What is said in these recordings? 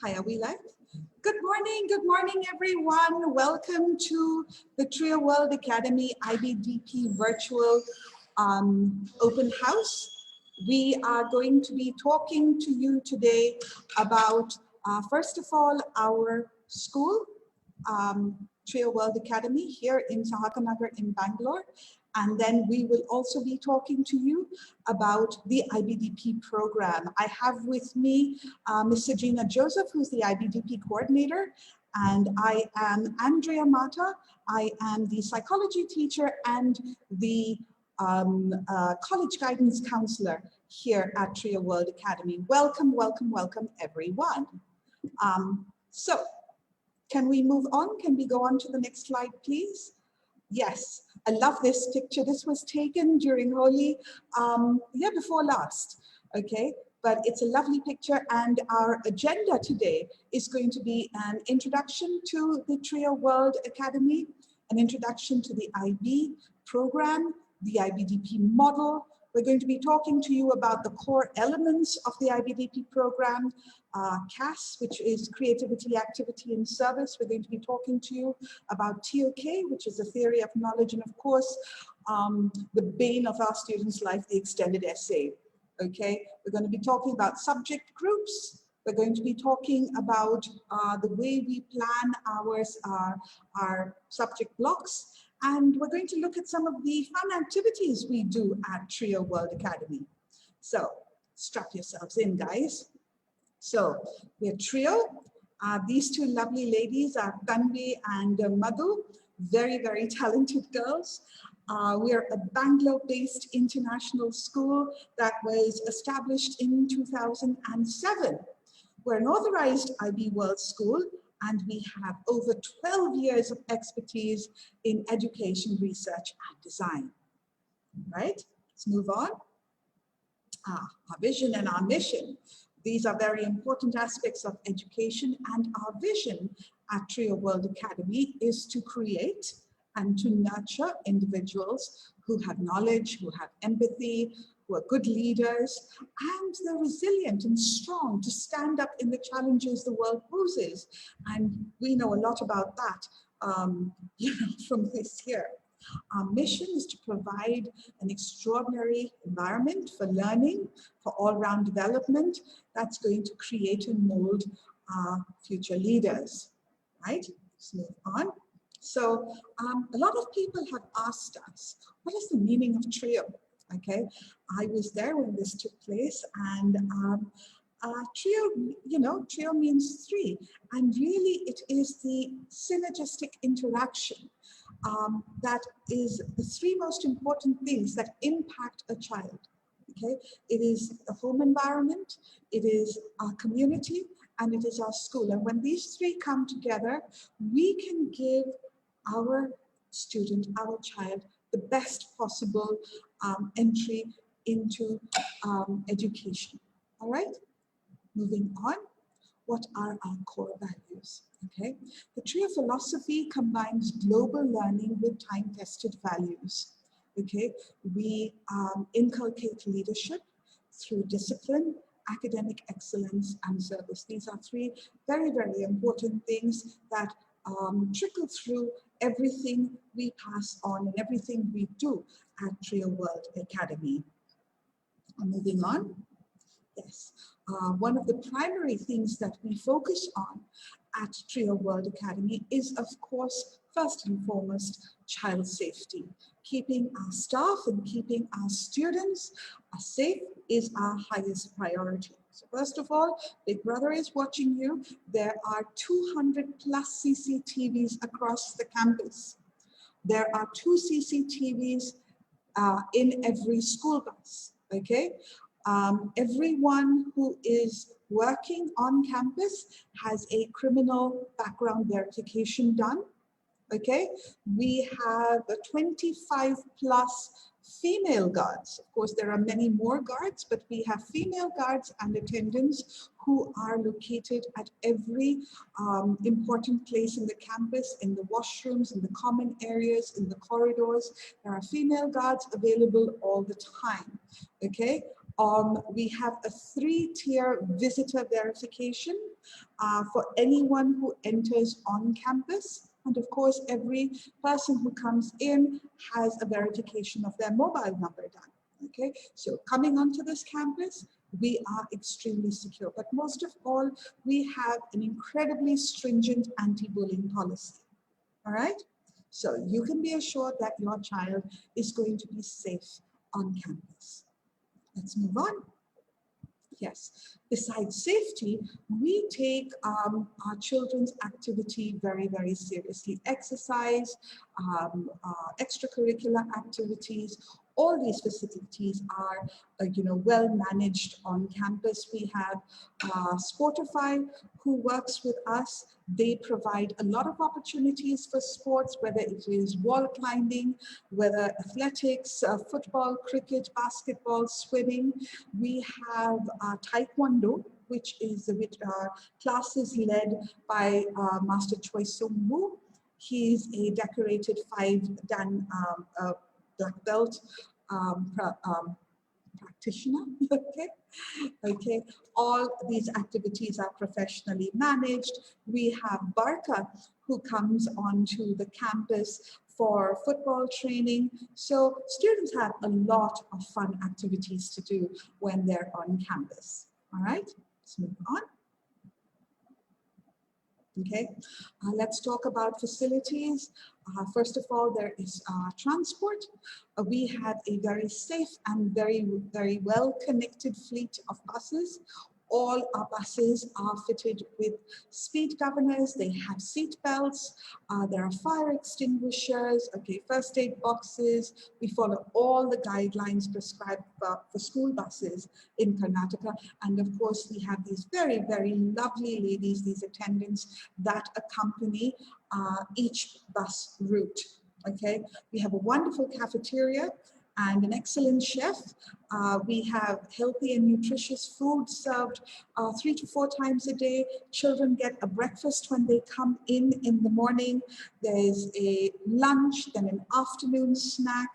Hi, are we live? Good morning, everyone. Welcome to the Trio World Academy IBDP virtual open house. We are going to be talking to you today about, first of all, our school, Trio World Academy here in Sahakanagar in Bangalore. And then we will also be talking to you about the IBDP program. I have with me Ms. Sajina Joseph, who's the IBDP coordinator, and I am Andrea Mata. I am the psychology teacher and the college guidance counselor here at Trio World Academy. Welcome, welcome, welcome, everyone. So can we move on? Can we go on to the next slide, please? Yes, I love this picture. This was taken during Holi, year before last, okay? But it's a lovely picture, and our agenda today is going to be an introduction to the Trio World Academy, an introduction to the IB program, the IBDP model. We're going to be talking to you about the core elements of the IBDP program, CAS, which is Creativity, Activity, and Service. We're going to be talking to you about TOK, which is a theory of knowledge, and of course, the bane of our students' life, the extended essay. Okay, we're going to be talking about subject groups. We're going to be talking about the way we plan our subject blocks. And we're going to look at some of the fun activities we do at Trio World Academy. So strap yourselves in, guys. So we're Trio. These two lovely ladies are Tanvi and Madhu, very, very talented girls. We're a Bangalore-based international school that was established in 2007. We're an authorized IB World School, and we have over 12 years of expertise in education, research, and design. Right? Let's move on. Our vision and our mission. These are very important aspects of education, and our vision at Trio World Academy is to create and to nurture individuals who have knowledge, who have empathy, who are good leaders, and they're resilient and strong to stand up in the challenges the world poses. And we know a lot about that from this year. Our mission is to provide an extraordinary environment for learning, for all-round development that's going to create and mold our future leaders, right? Let's move on. So a lot of people have asked us, what is the meaning of TRIO? Okay, I was there when this took place, and TRIO, TRIO means three, and really it is the synergistic interaction that is the three most important things that impact a child. Okay, it is the home environment, it is our community, and it is our school. And when these three come together, we can give our student, our child, the best possible entry into education. All right, moving on. What are our core values? Okay, the TRIO philosophy combines global learning with time-tested values. Okay, we inculcate leadership through discipline, academic excellence, and service. These are three very, very important things that trickle through everything we pass on and everything we do at Trio World Academy. Moving on. Yes, one of the primary things that we focus on at Trio World Academy is, of course, first and foremost, child safety. Keeping our staff and keeping our students safe is our highest priority. So first of all, Big Brother is watching you. There are 200 plus CCTVs across the campus. There are 2 CCTVs in every school bus, okay? Everyone who is working on campus has a criminal background verification done, okay? We have 25 plus female guards. Of course, there are many more guards, but we have female guards and attendants who are located at every important place in the campus, in the washrooms, in the common areas, in the corridors. There are female guards available all the time, okay? We have a 3-tier visitor verification for anyone who enters on campus. And of course, every person who comes in has a verification of their mobile number done. Okay, so coming onto this campus, we are extremely secure. But most of all, we have an incredibly stringent anti-bullying policy. All right, so you can be assured that your child is going to be safe on campus. Let's move on. Yes, besides safety, we take our children's activity very, very seriously. Exercise, extracurricular activities, all these facilities are, well managed on campus. We have Sportify, who works with us. They provide a lot of opportunities for sports, whether it is wall climbing, whether athletics, football, cricket, basketball, swimming. We have Taekwondo, which is classes led by Master Choi Sung Woo. He's a decorated 5-dan black belt practitioner. Okay, all these activities are professionally managed. We have Barka, who comes onto the campus for football training. So students have a lot of fun activities to do when they're on campus. All right, let's move on. Okay, let's talk about facilities. First of all, there is transport. We have a very safe and very, very well connected fleet of buses. All our buses are fitted with speed governors. They have seat belts. There are fire extinguishers, okay, first aid boxes. We follow all the guidelines prescribed for school buses in Karnataka. And of course, we have these very, very lovely ladies, these attendants that accompany each bus route. Okay, we have a wonderful cafeteria and an excellent chef. We have healthy and nutritious food served 3 to 4 times a day. Children get a breakfast when they come in the morning. There's a lunch, then an afternoon snack.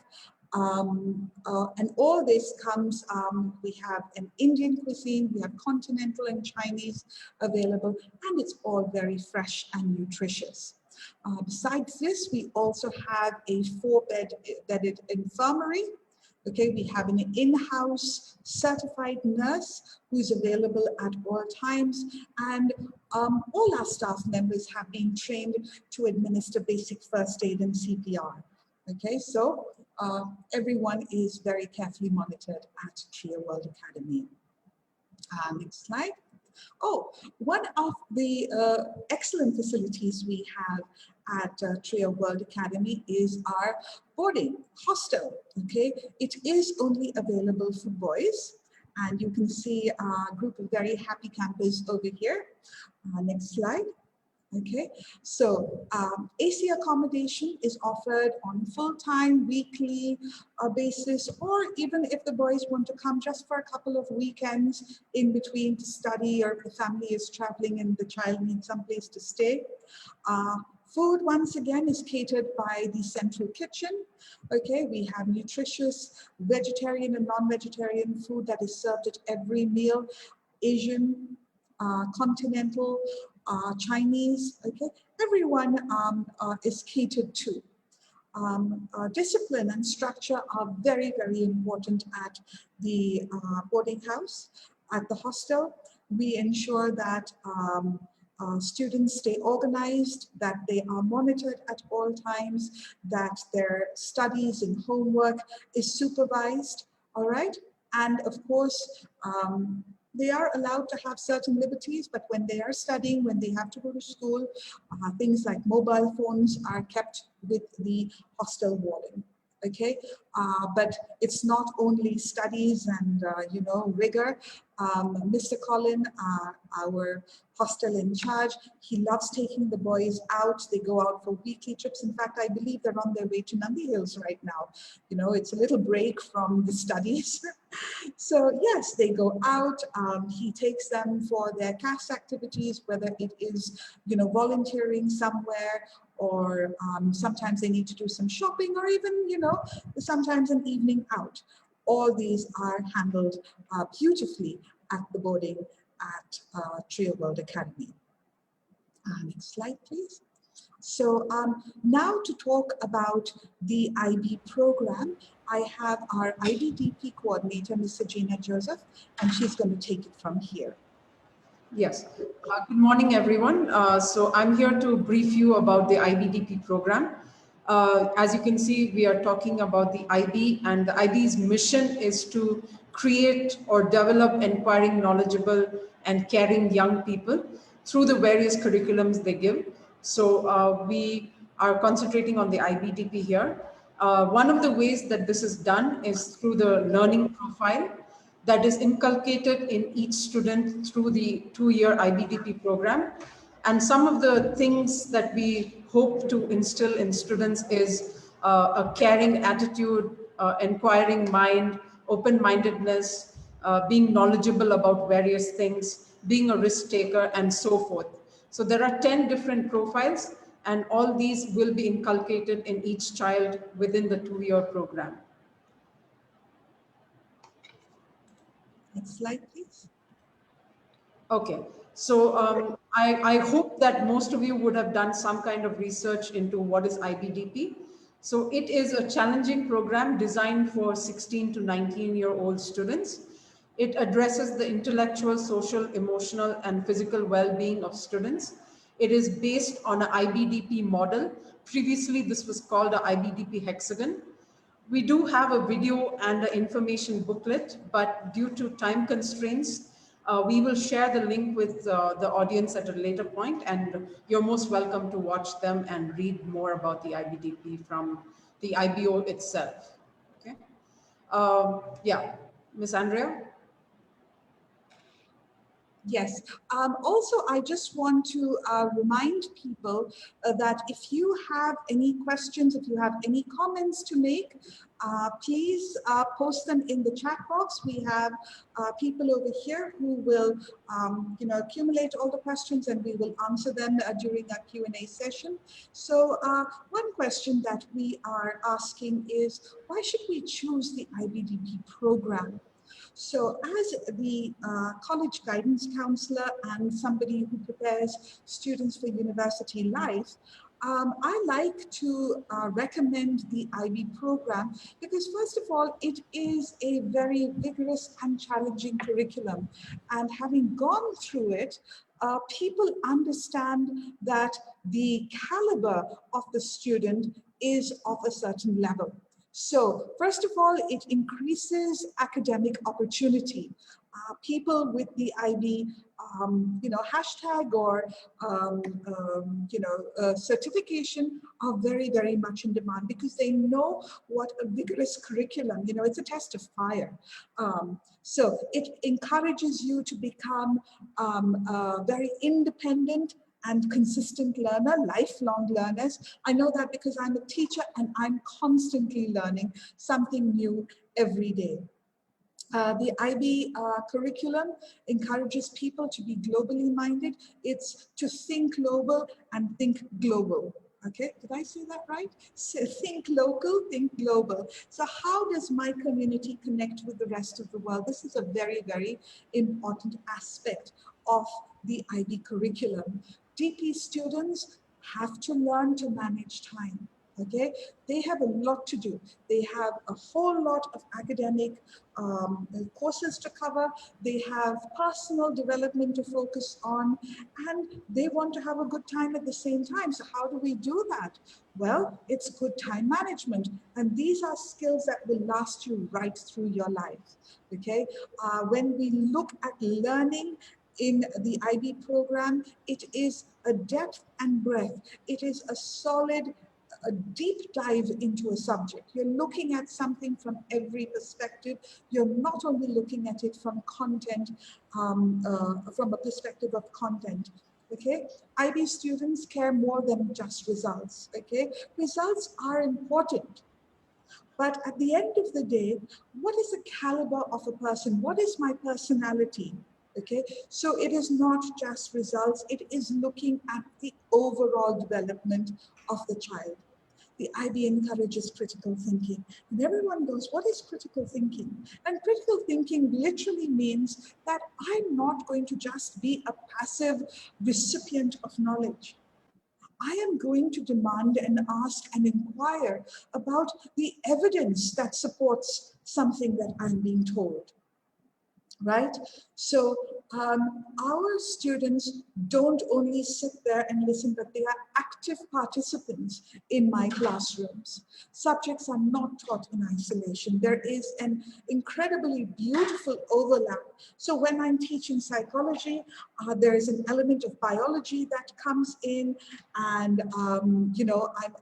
And all this comes, we have an Indian cuisine, we have continental and Chinese available, and it's all very fresh and nutritious. Besides this, we also have a 4-bedded infirmary. Okay, we have an in-house certified nurse who's available at all times, and all our staff members have been trained to administer basic first aid and CPR. Okay, so everyone is very carefully monitored at Tria World Academy. Next slide. Oh, one of the excellent facilities we have at Tria World Academy is our boarding hostel. Okay, it is only available for boys, and you can see a group of very happy campers over here. Next slide. Okay, so AC accommodation is offered on full-time, weekly basis, or even if the boys want to come just for a couple of weekends in between to study, or if the family is traveling and the child needs some place to stay. Food, once again, is catered by the central kitchen. Okay, we have nutritious vegetarian and non-vegetarian food that is served at every meal. Asian, continental, Chinese, okay, everyone is catered to. Discipline and structure are very, very important at the boarding house. At the hostel, we ensure that students stay organized, that they are monitored at all times, that their studies and homework is supervised, all right? And of course, they are allowed to have certain liberties, but when they are studying, when they have to go to school, things like mobile phones are kept with the hostel warden. Okay, but it's not only studies and rigor. Mr. Colin, our hostel in charge, he loves taking the boys out. They go out for weekly trips. In fact, I believe they're on their way to Nandi Hills right now. You know, it's a little break from the studies. So yes, they go out. He takes them for their CAS activities, whether it is, volunteering somewhere, or sometimes they need to do some shopping, or even, sometimes an evening out. all these are handled beautifully at the boarding at Trio World Academy. Next slide, please. So now to talk about the IB program, I have our IBDP coordinator, Mr. Gina Joseph, and she's going to take it from here. Yes. Good morning, everyone. So I'm here to brief you about the IBDP program. As you can see, we are talking about the IB, and the IB's mission is to create or develop inquiring, knowledgeable, and caring young people through the various curriculums they give. So we are concentrating on the IBDP here. One of the ways that this is done is through the learning profile that is inculcated in each student through the 2-year IBDP program. And some of the things that we hope to instill in students is a caring attitude, inquiring mind, open-mindedness, being knowledgeable about various things, being a risk taker, and so forth. So there are 10 different profiles, and all these will be inculcated in each child within the 2-year program. Next slide, please. Okay, so I hope that most of you would have done some kind of research into what is IBDP. So it is a challenging program designed for 16 to 19-year-old students. It addresses the intellectual, social, emotional, and physical well-being of students. It is based on an IBDP model. Previously, this was called an IBDP hexagon. We do have a video and an information booklet, but due to time constraints, we will share the link with the audience at a later point, and you're most welcome to watch them and read more about the IBDP from the IBO itself. Okay. Yeah, Ms. Andrea? Yes. Also, I just want to remind people that if you have any questions, if you have any comments to make, please post them in the chat box. We have people over here who will, accumulate all the questions, and we will answer them during our Q&A session. So one question that we are asking is, why should we choose the IBDP program? So as the college guidance counselor and somebody who prepares students for university life, I like to recommend the IB program because, first of all, it is a very vigorous and challenging curriculum. And having gone through it, people understand that the caliber of the student is of a certain level. So first of all, it increases academic opportunity. People with the IB, hashtag or, certification are very, very much in demand because they know what a vigorous curriculum, it's a test of fire. So it encourages you to become very independent and consistent learner, lifelong learners. I know that because I'm a teacher and I'm constantly learning something new every day. The IB curriculum encourages people to be globally minded. It's to think global and think global. Okay, did I say that right? So think local, think global. So how does my community connect with the rest of the world? This is a very, very important aspect of the IB curriculum. DP students have to learn to manage time. Okay, they have a lot to do. They have a whole lot of academic courses to cover. They have personal development to focus on, and they want to have a good time at the same time. So how do we do that? Well, it's good time management. And these are skills that will last you right through your life. Okay, when we look at learning in the IB program, it is a depth and breadth. It is a solid, a deep dive into a subject. You're looking at something from every perspective. You're not only looking at it from content, from a perspective of content. Okay, IB students care more than just results. Okay, results are important. But at the end of the day, what is the caliber of a person? What is my personality? Okay, so it is not just results, it is looking at the overall development of the child. the IB encourages critical thinking. And everyone goes, what is critical thinking? And critical thinking literally means that I'm not going to just be a passive recipient of knowledge. I am going to demand and ask and inquire about the evidence that supports something that I'm being told. Right? So our students don't only sit there and listen, but they are active participants in my classrooms. Subjects are not taught in isolation. There is an incredibly beautiful overlap. So when I'm teaching psychology, there is an element of biology that comes in, and I'm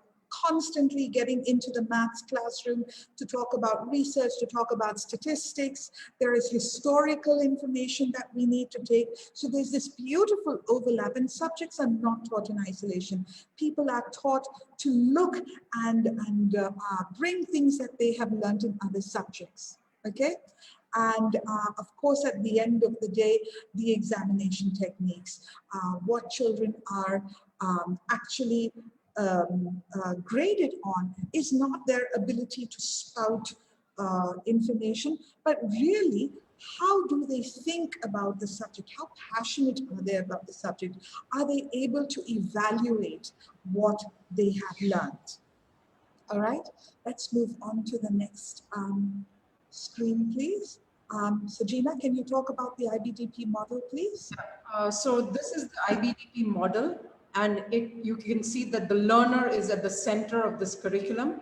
constantly getting into the maths classroom to talk about research, to talk about statistics. There is historical information that we need to take. So there's this beautiful overlap, and subjects are not taught in isolation. People are taught to look and bring things that they have learned in other subjects, okay? And of course, at the end of the day, the examination techniques, what children are actually graded on is not their ability to spout information, but really, how do they think about the subject? How passionate are they about the subject? Are they able to evaluate what they have learned? All right, let's move on to the next screen, please. Sajina, can you talk about the IBDP model, please? So this is the IBDP model, and you can see that the learner is at the center of this curriculum.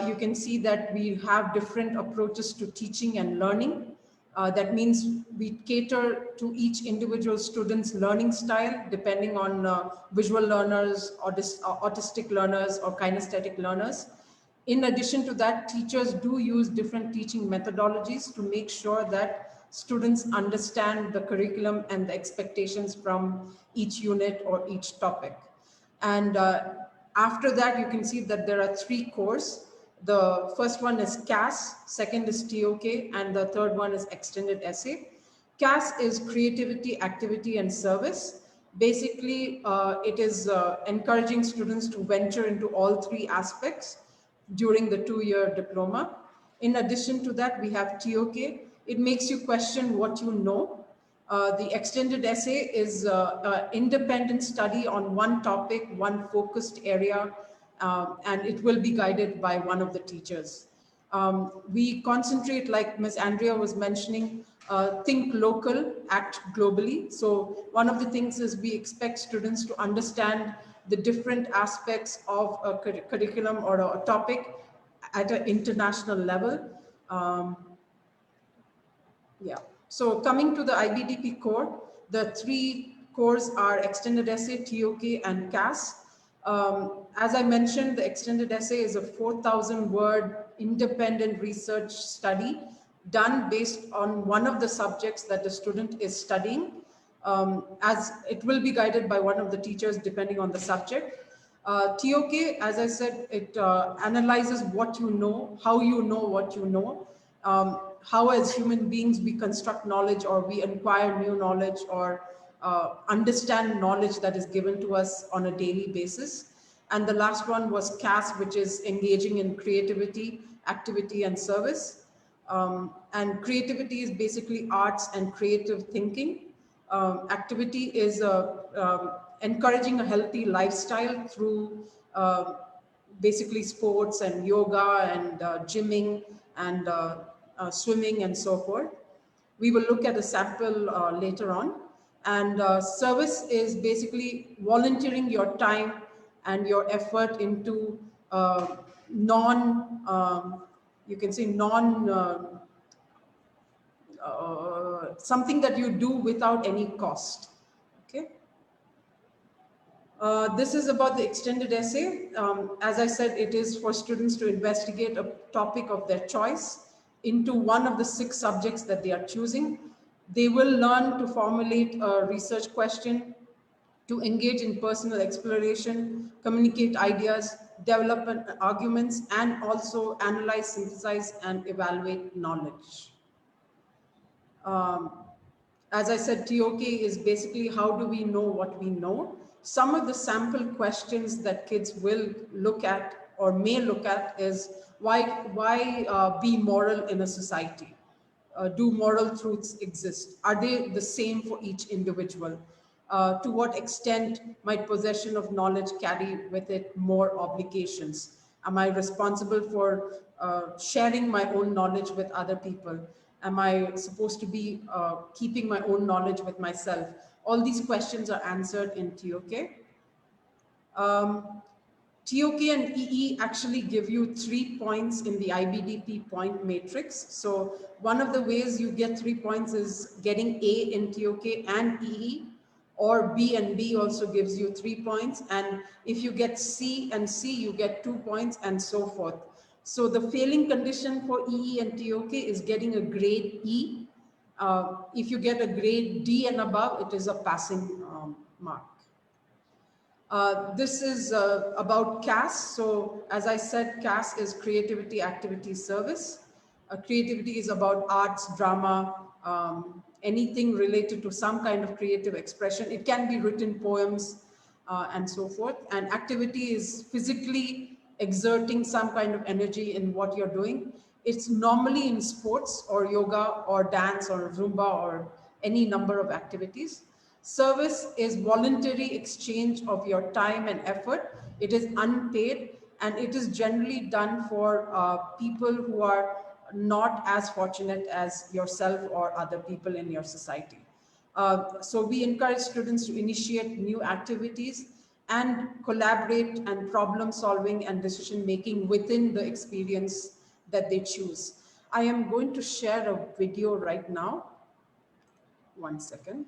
You can see that we have different approaches to teaching and learning. That means we cater to each individual student's learning style, depending on visual learners, autistic learners, or kinesthetic learners. In addition to that, teachers do use different teaching methodologies to make sure that students understand the curriculum and the expectations from each unit or each topic. And after that, you can see that there are 3 cores. The first one is CAS, second is TOK, and the third one is extended essay. CAS is creativity, activity, and service. Basically, it is encouraging students to venture into all 3 aspects during the 2-year diploma. In addition to that, we have TOK. It makes you question what you know. The extended essay is an independent study on one topic, one focused area, and it will be guided by one of the teachers. We concentrate, like Ms. Andrea was mentioning, think local, act globally. So one of the things is we expect students to understand the different aspects of a curriculum or a topic at an international level. Yeah. So coming to the IBDP core, the 3 cores are extended essay, TOK, and CAS. As I mentioned, the extended essay is a 4,000-word independent research study done based on one of the subjects that the student is studying, as it will be guided by one of the teachers depending on the subject. TOK, as I said, it analyzes what you know, how you know what you know, how as human beings we construct knowledge, or we acquire new knowledge, or understand knowledge that is given to us on a daily basis. And the last one was CAS, which is engaging in creativity, activity, and service. And creativity is basically arts and creative thinking. Activity is encouraging a healthy lifestyle through basically sports and yoga and gymming and swimming and so forth. We will look at a sample later on. And service is basically volunteering your time and your effort into you can say something that you do without any cost. Okay. This is about the extended essay. As I said, it is for students to investigate a topic of their choice into one of the 6 subjects that they are choosing. They will learn to formulate a research question, to engage in personal exploration, communicate ideas, develop arguments, and also analyze, synthesize, and evaluate knowledge. As I said, TOK is basically how do we know what we know. Some of the sample questions that kids will look at or may look at is why be moral in a society? Do moral truths exist? Are they the same for each individual? To what extent might possession of knowledge carry with it more obligations? Am I responsible for sharing my own knowledge with other people? Am I supposed to be keeping my own knowledge with myself? All these questions are answered in TOK. TOK and EE actually give you 3 points in the IBDP point matrix. So one of the ways you get 3 points is getting A in TOK and EE, or B and B also gives you 3 points. And if you get C and C, you get 2 points and so forth. So the failing condition for EE and TOK is getting a grade E. If you get a grade D and above, it is a passing mark. This is about CAS. So as I said, CAS is Creativity Activity Service. Creativity is about arts, drama, anything related to some kind of creative expression. It can be written poems and so forth. And activity is physically exerting some kind of energy in what you're doing. It's normally in sports or yoga or dance or Zumba or any number of activities. Service is voluntary exchange of your time and effort. It is unpaid, and it is generally done for people who are not as fortunate as yourself or other people in your society. So we encourage students to initiate new activities and collaborate and problem solving and decision making within the experience that they choose. I am going to share a video right now. 1 second.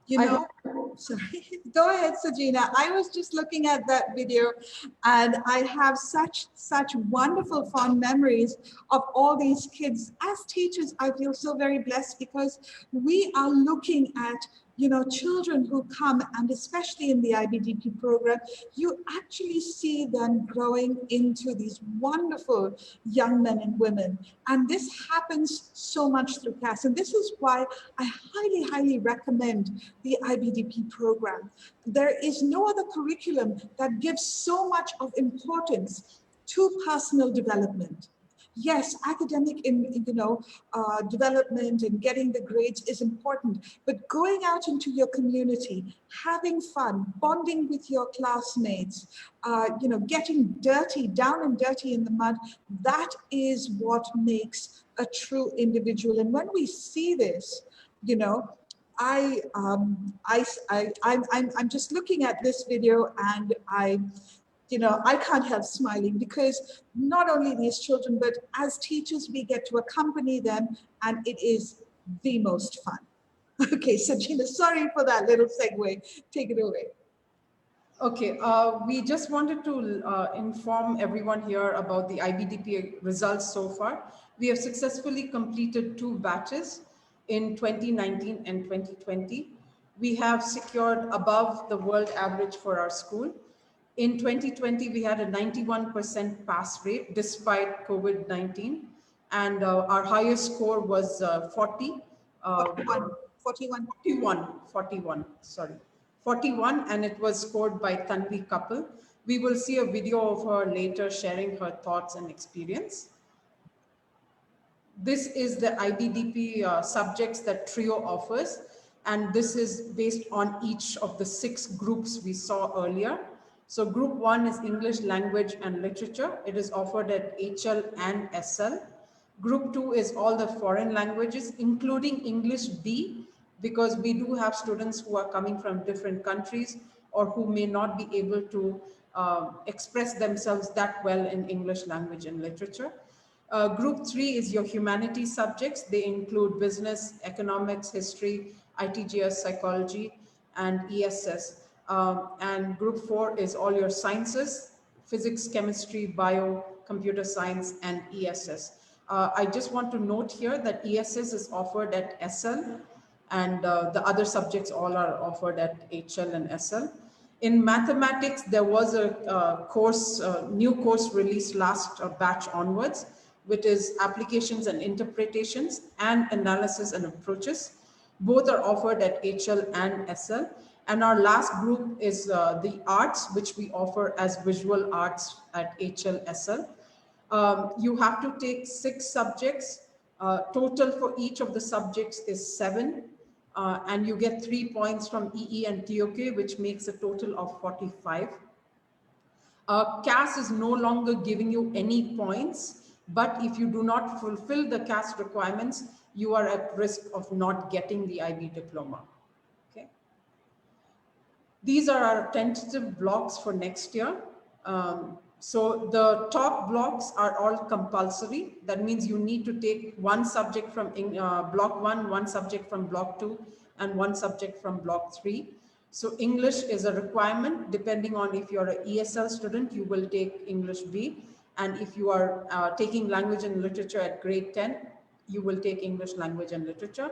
You know, sorry, go ahead, Sajina. I was just looking at that video and I have such wonderful fond memories of all these kids. As teachers, I feel so very blessed because we are looking at you know, children who come, and especially in the IBDP program, you actually see them growing into these wonderful young men and women. And this happens so much through CAS. And this is why I highly, highly recommend the IBDP program. There is no other curriculum that gives so much of importance to personal development. Yes, academic development and getting the grades is important, but going out into your community, having fun, bonding with your classmates, getting dirty, down and dirty in the mud, that is what makes a true individual. And when we see this, you know, I'm just looking at this video, and I can't help smiling, because not only these children, but as teachers, we get to accompany them, and it is the most fun. Okay, so Gina, sorry for that little segue. Take it away. Okay, we just wanted to inform everyone here about the IBDP results so far. We have successfully completed 2 batches in 2019 and 2020. We have secured above the world average for our school. In 2020, we had a 91% pass rate despite COVID-19, and our highest score was 40. 41. 41. 41, sorry. 41, and it was scored by Tanvi Couple. We will see a video of her later sharing her thoughts and experience. This is the IBDP subjects that TRIO offers, and this is based on each of the 6 groups we saw earlier. So group 1 is English language and literature. It is offered at HL and SL. Group 2 is all the foreign languages, including English B, because we do have students who are coming from different countries or who may not be able to express themselves that well in English language and literature. Group 3 is your humanities subjects. They include business, economics, history, ITGS, psychology, and ESS. And group 4 is all your sciences, physics, chemistry, bio, computer science, and ESS. I just want to note here that ESS is offered at SL, and the other subjects all are offered at HL and SL. In mathematics, there was a new course released last batch onwards, which is applications and interpretations and analysis and approaches. Both are offered at HL and SL. And our last group is the arts, which we offer as visual arts at HL, SL. You have to take 6 subjects. Total for each of the subjects is 7. And you get 3 points from EE and TOK, which makes a total of 45. CAS is no longer giving you any points, but if you do not fulfill the CAS requirements, you are at risk of not getting the IB diploma. Okay. These are our tentative blocks for next year. So the top blocks are all compulsory. That means you need to take 1 subject from block 1, 1 subject from block 2, and 1 subject from block 3. So English is a requirement. Depending on if you're an ESL student, you will take English B. And if you are taking language and literature at grade 10, you will take English language and literature.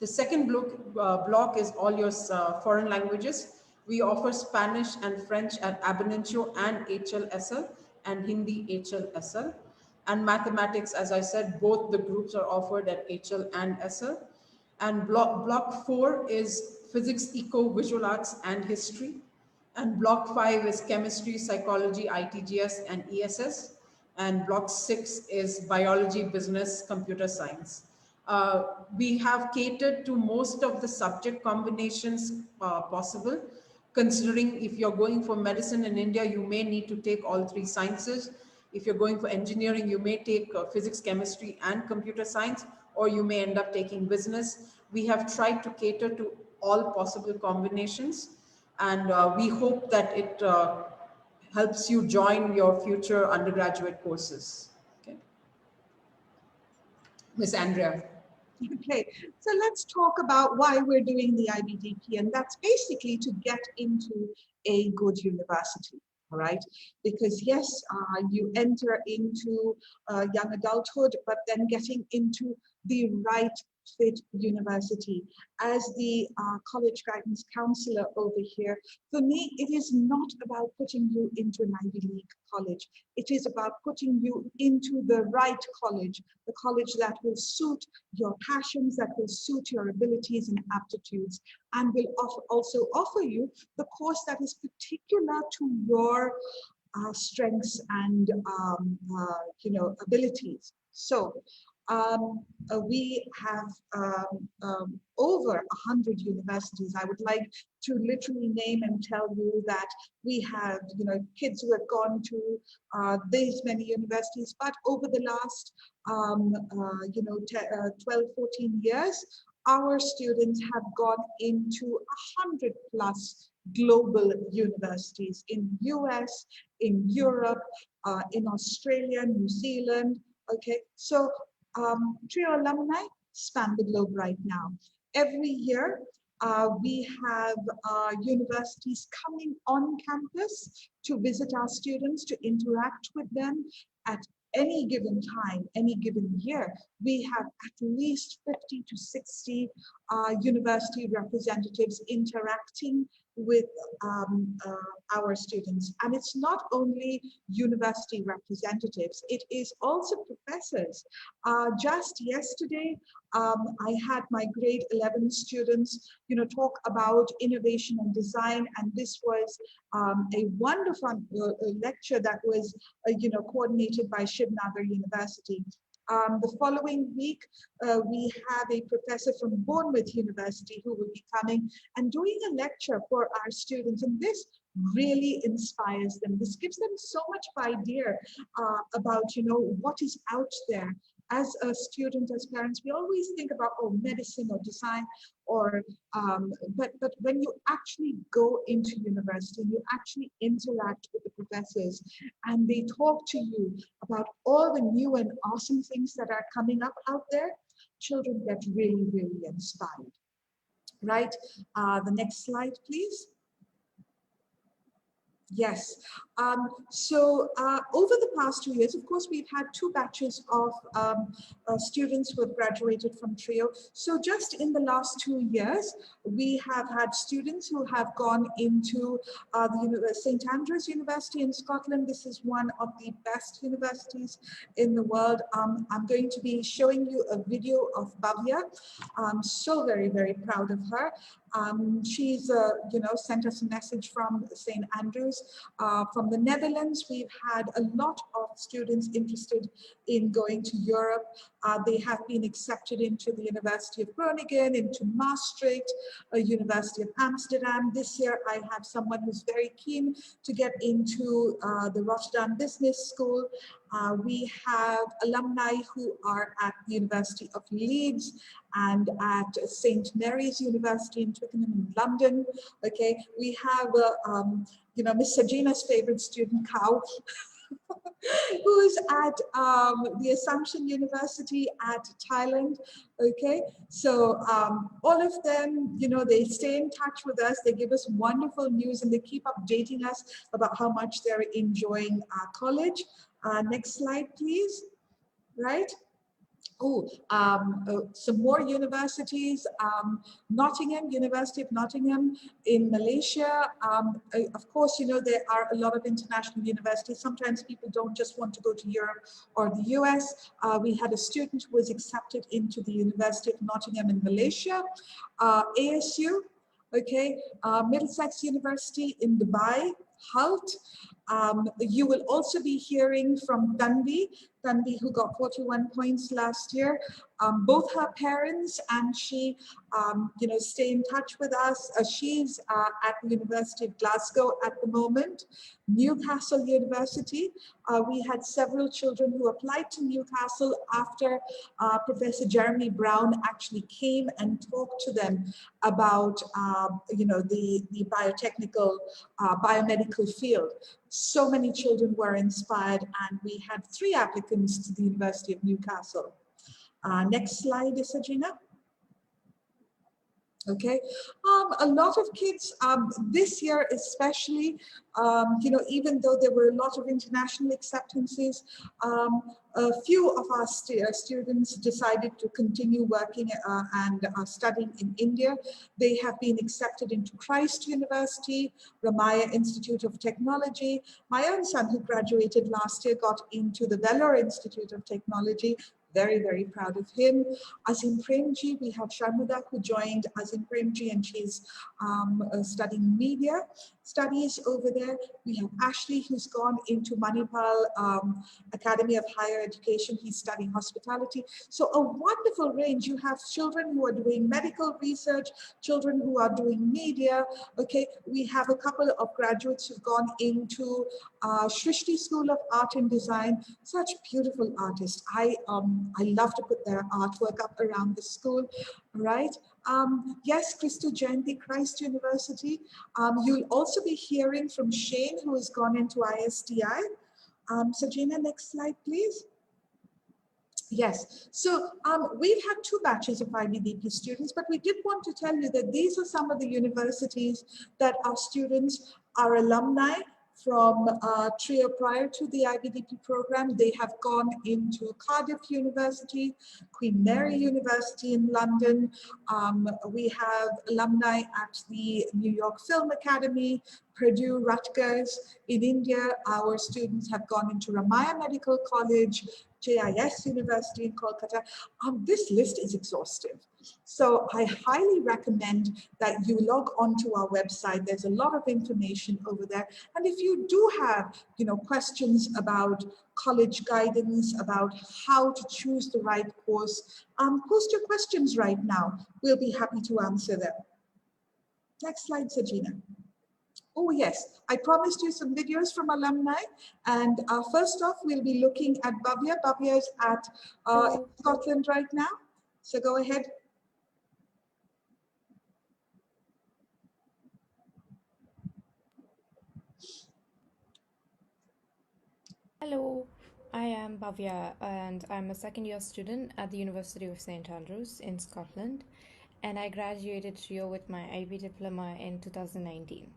The second block is all your foreign languages. We offer Spanish and French at Ab Initio and HLSL, and Hindi HLSL. And mathematics, as I said, both the groups are offered at HL and SL. And block 4 is physics, eco, visual arts, and history. And block 5 is chemistry, psychology, ITGS, and ESS. And block 6 is biology, business, computer science. We have catered to most of the subject combinations possible. Considering if you're going for medicine in India, you may need to take all 3 sciences. If you're going for engineering, you may take physics, chemistry, and computer science, or you may end up taking business. We have tried to cater to all possible combinations, and we hope that it helps you join your future undergraduate courses. Okay. Ms. Andrea. Okay, so let's talk about why we're doing the IBDP, and that's basically to get into a good university, all right? Because yes, you enter into young adulthood, but then getting into the right fit university. As the college guidance counselor over here, for me, it is not about putting you into an Ivy League college. It is about putting you into the right college, the college that will suit your passions, that will suit your abilities and aptitudes, and will also offer you the course that is particular to your strengths and abilities. So we have over 100 universities. I would like to literally name and tell you that we have kids who have gone to these many universities, but over the last 12, 14 years, our students have gone into 100 plus global universities in US, in Europe, in Australia, New Zealand. Okay, so TRIO alumni span the globe right now. Every year, we have universities coming on campus to visit our students, to interact with them. At any given time, any given year, we have at least 50 to 60 university representatives interacting with our students. And it's not only university representatives, it is also professors. Just yesterday, I had my grade 11 students, talk about innovation and design, and this was a wonderful lecture that was, coordinated by Shivnagar University. The following week, we have a professor from Bournemouth University who will be coming and doing a lecture for our students. And this really inspires them. This gives them so much idea about, what is out there. As a student, as parents, we always think about, medicine or design, or but when you actually go into university, you actually interact with the professors, and they talk to you about all the new and awesome things that are coming up out there, children get really, really inspired. Right? The next slide, please. Yes. So over the past 2 years, of course, we've had 2 batches of students who have graduated from TRIO. So just in the last 2 years, we have had students who have gone into the St. Andrews University in Scotland. This is one of the best universities in the world. I'm going to be showing you a video of Bhavya. I'm so very, very proud of her. She's, sent us a message from St. Andrews. From the Netherlands, we've had a lot of students interested in going to Europe. They have been accepted into the University of Groningen, into Maastricht, University of Amsterdam. This year, I have someone who's very keen to get into the Rotterdam Business School. We have alumni who are at the University of Leeds and at St. Mary's University in Twickenham in London. Okay, we have Miss Sajina's favorite student, Cow, who's at the Assumption University at Thailand. Okay, so all of them, they stay in touch with us. They give us wonderful news, and they keep updating us about how much they're enjoying college. Next slide, please. Right. Some more universities. Nottingham, University of Nottingham in Malaysia. Of course, there are a lot of international universities. Sometimes people don't just want to go to Europe or the US. We had a student who was accepted into the University of Nottingham in Malaysia. ASU, okay, Middlesex University in Dubai, HALT. You will also be hearing from Tanvi, who got 41 points last year. Both her parents and she, stay in touch with us. She's at the University of Glasgow at the moment. Newcastle University. We had several children who applied to Newcastle after Professor Jeremy Brown actually came and talked to them about, the biotechnical, biomedical field. So many children were inspired, and we had 3 applicants to the University of Newcastle. Next slide, Sajina. Okay, a lot of kids this year especially, even though there were a lot of international acceptances, a few of our students decided to continue working and studying in India. They have been accepted into Christ University, Ramaya Institute of Technology. My own son, who graduated last year, got into the Vellore Institute of Technology. Very, very proud of him. Azim Premji, we have Sharmada who joined Azim Premji, and she's studying media studies over there. We have Ashley who's gone into Manipal Academy of Higher Education. He's studying hospitality. So a wonderful range. You have children who are doing medical research, children who are doing media. Okay, we have a couple of graduates who've gone into Shrishti School of Art and Design. Such beautiful artists. I love to put their artwork up around the school, right? Yes, Christo Jayanti, Christ University. You'll also be hearing from Shane, who has gone into ISTI. Sajina, next slide, please. Yes, so we've had two batches of IBDP students, but we did want to tell you that these are some of the universities that our students are alumni from Trio prior to the IBDP program. They have gone into Cardiff University, Queen Mary University in London. We have alumni at the New York Film Academy, Purdue, Rutgers. In India, our students have gone into Ramaya Medical College, JIS University in Kolkata. This list is exhaustive. So I highly recommend that you log onto our website. There's a lot of information over there. And if you do have, questions about college guidance, about how to choose the right course, post your questions right now. We'll be happy to answer them. Next slide, Sajina. Oh yes, I promised you some videos from alumni, and first off, we'll be looking at Bhavya. Bhavya is at Scotland right now, so go ahead. Hello, I am Bhavya and I'm a second year student at the University of St. Andrews in Scotland, and I graduated TRIO with my IB Diploma in 2019.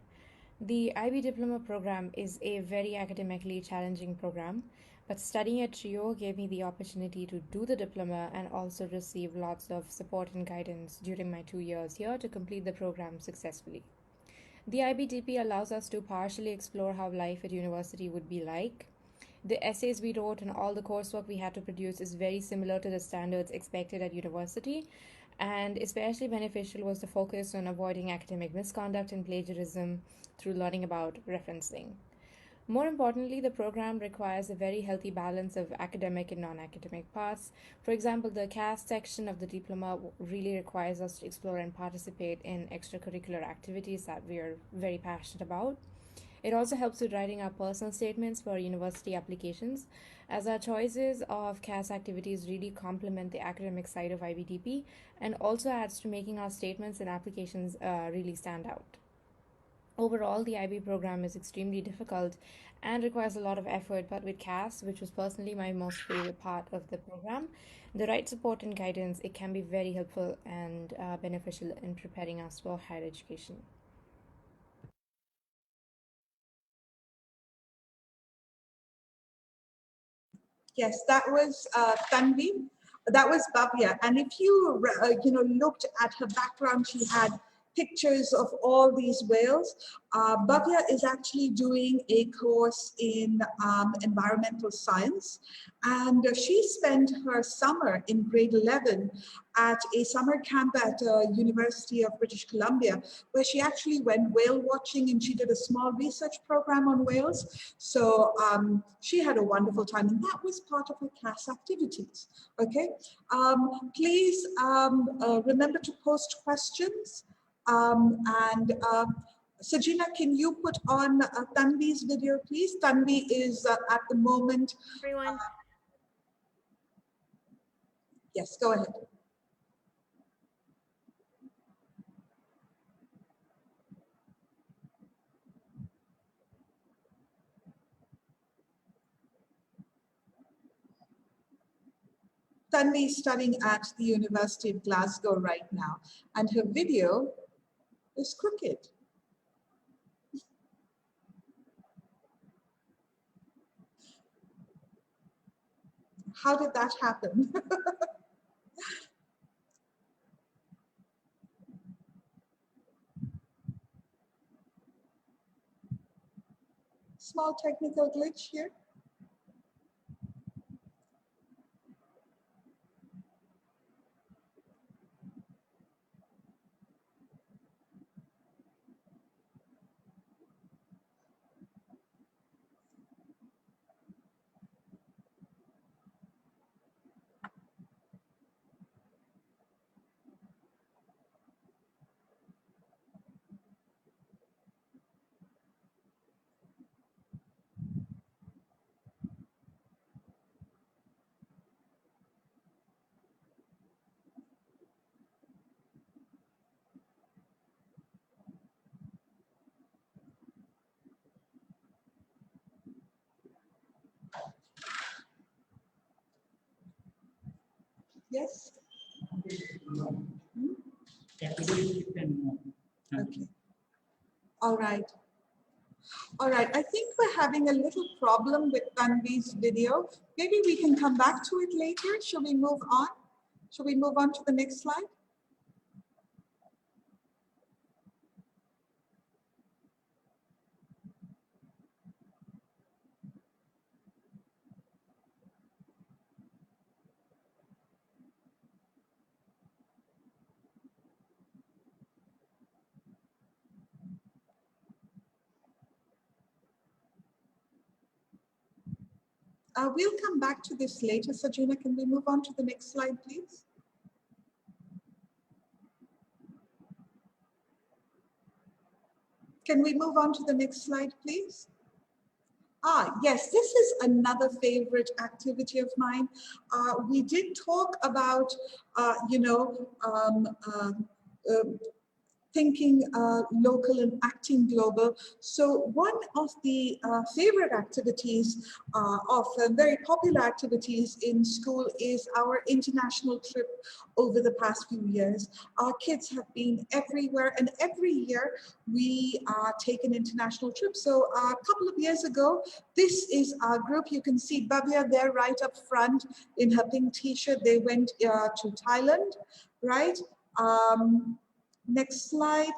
The IB Diploma program is a very academically challenging program, but studying at TRIO gave me the opportunity to do the diploma and also receive lots of support and guidance during my 2 years here to complete the program successfully. The IBDP allows us to partially explore how life at university would be like. The essays we wrote and all the coursework we had to produce is very similar to the standards expected at university, and especially beneficial was the focus on avoiding academic misconduct and plagiarism through learning about referencing. More importantly, the program requires a very healthy balance of academic and non academic parts. For example, the CAS section of the diploma really requires us to explore and participate in extracurricular activities that we are very passionate about. It also helps with writing our personal statements for university applications, as our choices of CAS activities really complement the academic side of IBDP and also adds to making our statements and applications really stand out. Overall, the IB program is extremely difficult and requires a lot of effort, but with CAS, which was personally my most favorite part of the program, the right support and guidance, it can be very helpful and beneficial in preparing us for higher education. Yes, that was Tanvi. That was Bhavya. And if you, looked at her background, she had pictures of all these whales. Bhavya is actually doing a course in environmental science. And she spent her summer in grade 11 at a summer camp at University of British Columbia, where she actually went whale watching and she did a small research program on whales. So she had a wonderful time, and that was part of her class activities. Okay, please remember to post questions. And Sajina, can you put on Tanvi's video, please? Tanvi is at the moment. Everyone. Yes, go ahead. Tanvi is studying at the University of Glasgow right now, and her video is crooked. How did that happen? Small technical glitch here. Yes? Okay. All right. All right. I think we're having a little problem with Tanvi's video. Maybe we can come back to it later. Shall we move on? Shall we move on to the next slide? We'll come back to this later. Sajina, can we move on to the next slide, please? Can we move on to the next slide, please? Yes, this is another favorite activity of mine. We did talk about, thinking local and acting global. So one of the favorite activities of very popular activities in school is our international trip over the past few years. Our kids have been everywhere, and every year we take an international trip. So a couple of years ago, this is our group. You can see Bhavya there right up front in her pink t-shirt. They went to Thailand, right? Next slide.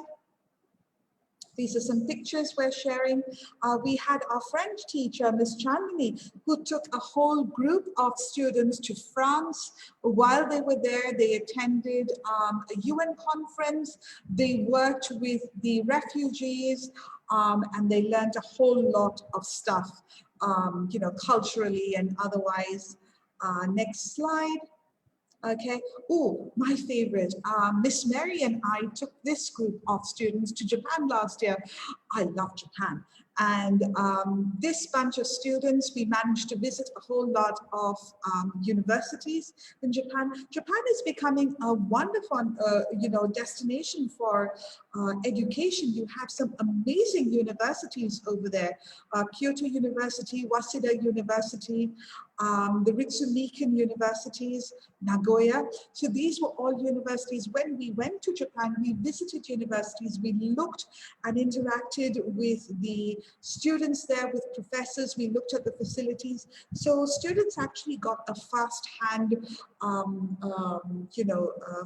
These are some pictures we're sharing. We had our French teacher, Miss Chandni, who took a whole group of students to France. While they were there, they attended a UN conference. They worked with the refugees, and they learned a whole lot of stuff, culturally and otherwise. Next slide. Okay. Oh, my favorite. Miss Mary and I took this group of students to Japan last year. I love Japan. And this bunch of students, we managed to visit a whole lot of universities in Japan. Japan is becoming a wonderful, destination for education. You have some amazing universities over there. Kyoto University, Waseda University, the Ritsumiken universities, Nagoya. So these were all universities. When we went to Japan, we visited universities, we looked and interacted with the students there, with professors, we looked at the facilities. So students actually got a first-hand,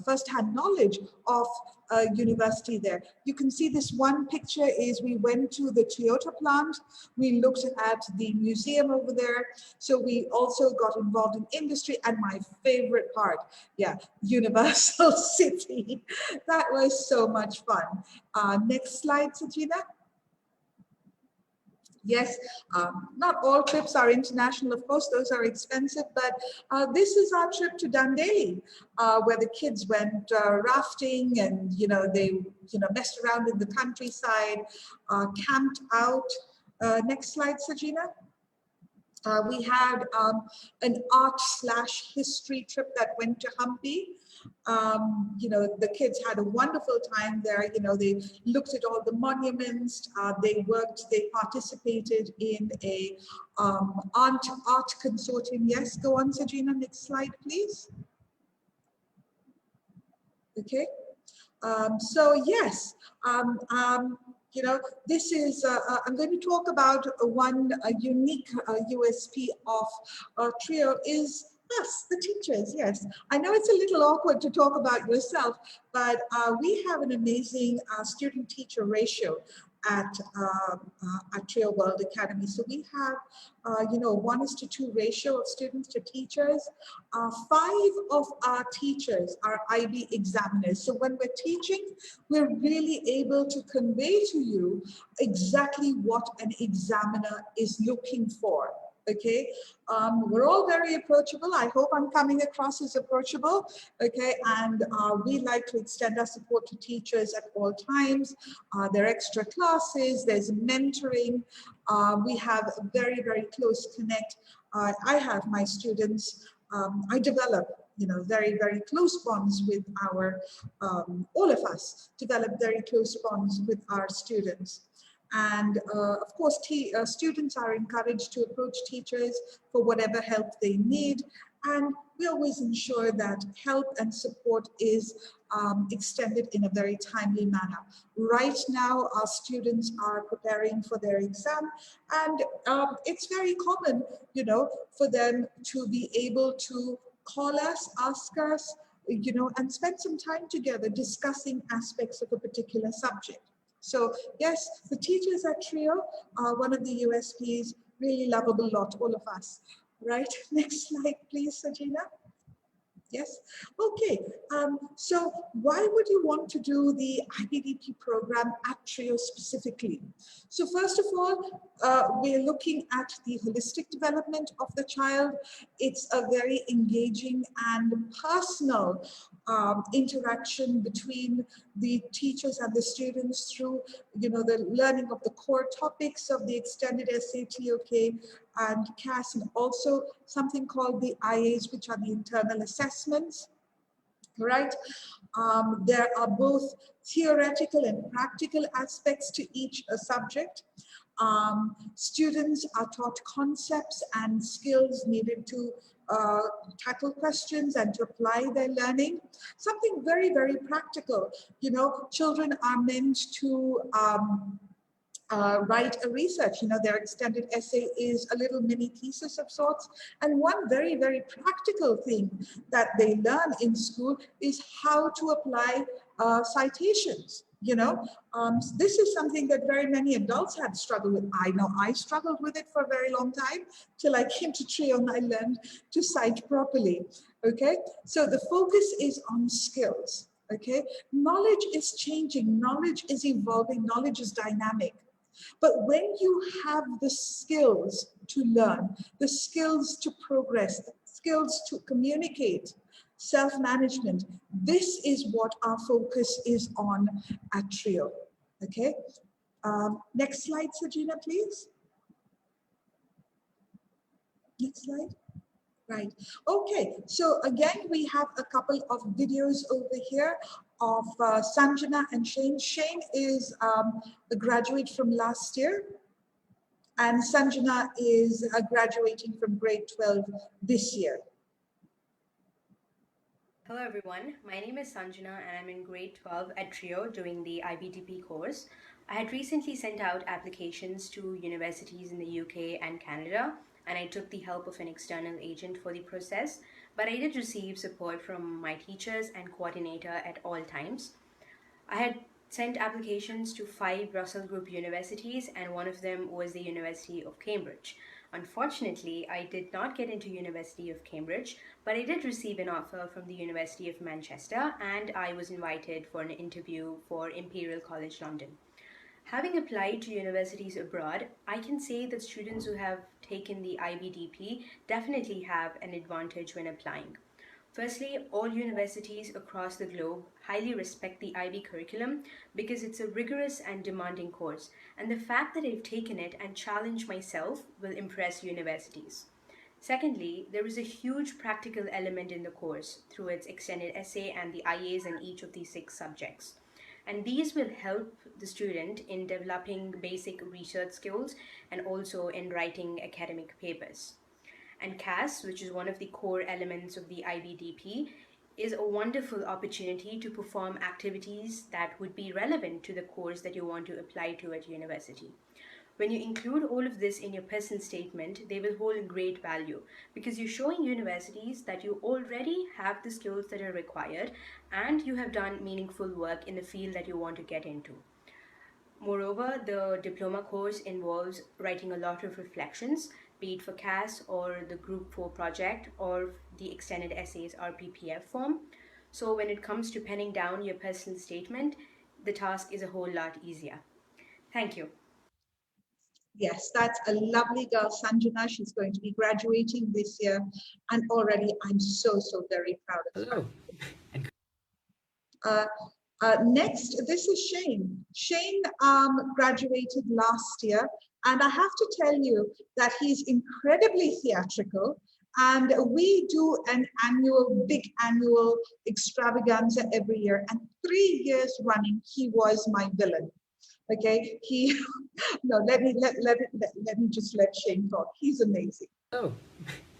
first-hand knowledge of a university there. You can see this one picture is we went to the Toyota plant. We looked at the museum over there. So we also got involved in industry, and my favorite part, Universal City. That was so much fun. Next slide, Sajina. Yes, not all trips are international, of course, those are expensive, but this is our trip to Dandeli, where the kids went rafting and, they, messed around in the countryside, camped out. Next slide, Sajina. We had an art/history trip that went to Hampi. The kids had a wonderful time there. They looked at all the monuments. They participated in a art consortium. Yes, go on, Sajina. Next slide, please. Okay. So yes, this is, I'm going to talk about one unique USP of TRIO is us, the teachers. Yes, I know it's a little awkward to talk about yourself, but we have an amazing student-teacher ratio at TRIO World Academy. So we have, 1:2 ratio of students to teachers. 5 of our teachers are IB examiners. So when we're teaching, we're really able to convey to you exactly what an examiner is looking for. Okay, we're all very approachable. I hope I'm coming across as approachable. Okay, and we like to extend our support to teachers at all times. There are extra classes, there's mentoring. We have a very, very close connect. I have my students, I develop, very, very close bonds with our, all of us develop very close bonds with our students. And of course, students are encouraged to approach teachers for whatever help they need. And we always ensure that help and support is extended in a very timely manner. Right now, our students are preparing for their exam, and it's very common, for them to be able to call us, ask us, and spend some time together discussing aspects of a particular subject. So yes, the teachers at TRIO are one of the USPs, really lovable lot, all of us. Right, next slide, please, Sajina. Yes, okay. So why would you want to do the IBDP program at TRIO specifically? So first of all, we're looking at the holistic development of the child. It's a very engaging and personal interaction between the teachers and the students through, the learning of the core topics of the extended SAT, and CAS, and also something called the IAs, which are the internal assessments, right? There are both theoretical and practical aspects to each subject. Students are taught concepts and skills needed to tackle questions and to apply their learning. Something very, very practical. Children are meant to write a research. Their extended essay is a little mini thesis of sorts. And one very, very practical thing that they learn in school is how to apply citations. This is something that very many adults had struggled with. I know I struggled with it for a very long time till I came to TRIO and I learned to cite properly. Okay, so the focus is on skills. Okay, knowledge is changing, knowledge is evolving, knowledge is dynamic. But when you have the skills to learn, the skills to progress, the skills to communicate, self-management, this is what our focus is on at TRIO. Okay. Next slide, Sajina, please. Next slide. Right. Okay. So again, we have a couple of videos over here of Sanjana and Shane. Shane is a graduate from last year, and Sanjana is graduating from grade 12 this year. Hello everyone, my name is Sanjana and I'm in grade 12 at TRIO doing the IBDP course. I had recently sent out applications to universities in the UK and Canada, and I took the help of an external agent for the process, but I did receive support from my teachers and coordinator at all times. I had sent applications to 5 Russell Group universities, and one of them was the University of Cambridge. Unfortunately, I did not get into University of Cambridge, but I did receive an offer from the University of Manchester, and I was invited for an interview for Imperial College London. Having applied to universities abroad, I can say that students who have taken the IBDP definitely have an advantage when applying. Firstly, all universities across the globe highly respect the IB curriculum because it's a rigorous and demanding course, and the fact that I've taken it and challenged myself will impress universities. Secondly, there is a huge practical element in the course through its extended essay and the IAs in each of these six subjects. And these will help the student in developing basic research skills and also in writing academic papers. And CAS, which is one of the core elements of the IBDP, is a wonderful opportunity to perform activities that would be relevant to the course that you want to apply to at university. When you include all of this in your personal statement, they will hold great value because you're showing universities that you already have the skills that are required and you have done meaningful work in the field that you want to get into. Moreover, the diploma course involves writing a lot of reflections, be it for CAS or the Group 4 project or the extended essays or PPF form. So when it comes to penning down your personal statement, the task is a whole lot easier. Thank you. Yes, that's a lovely girl, Sanjana. She's going to be graduating this year. And already I'm so very proud of her. Hello. Uh, Next, this is Shane. Shane graduated last year, and I have to tell you that he's incredibly theatrical. And we do an big annual extravaganza every year. And 3 years running, he was my villain. Okay, no, let me just let Shane talk. He's amazing. Hello,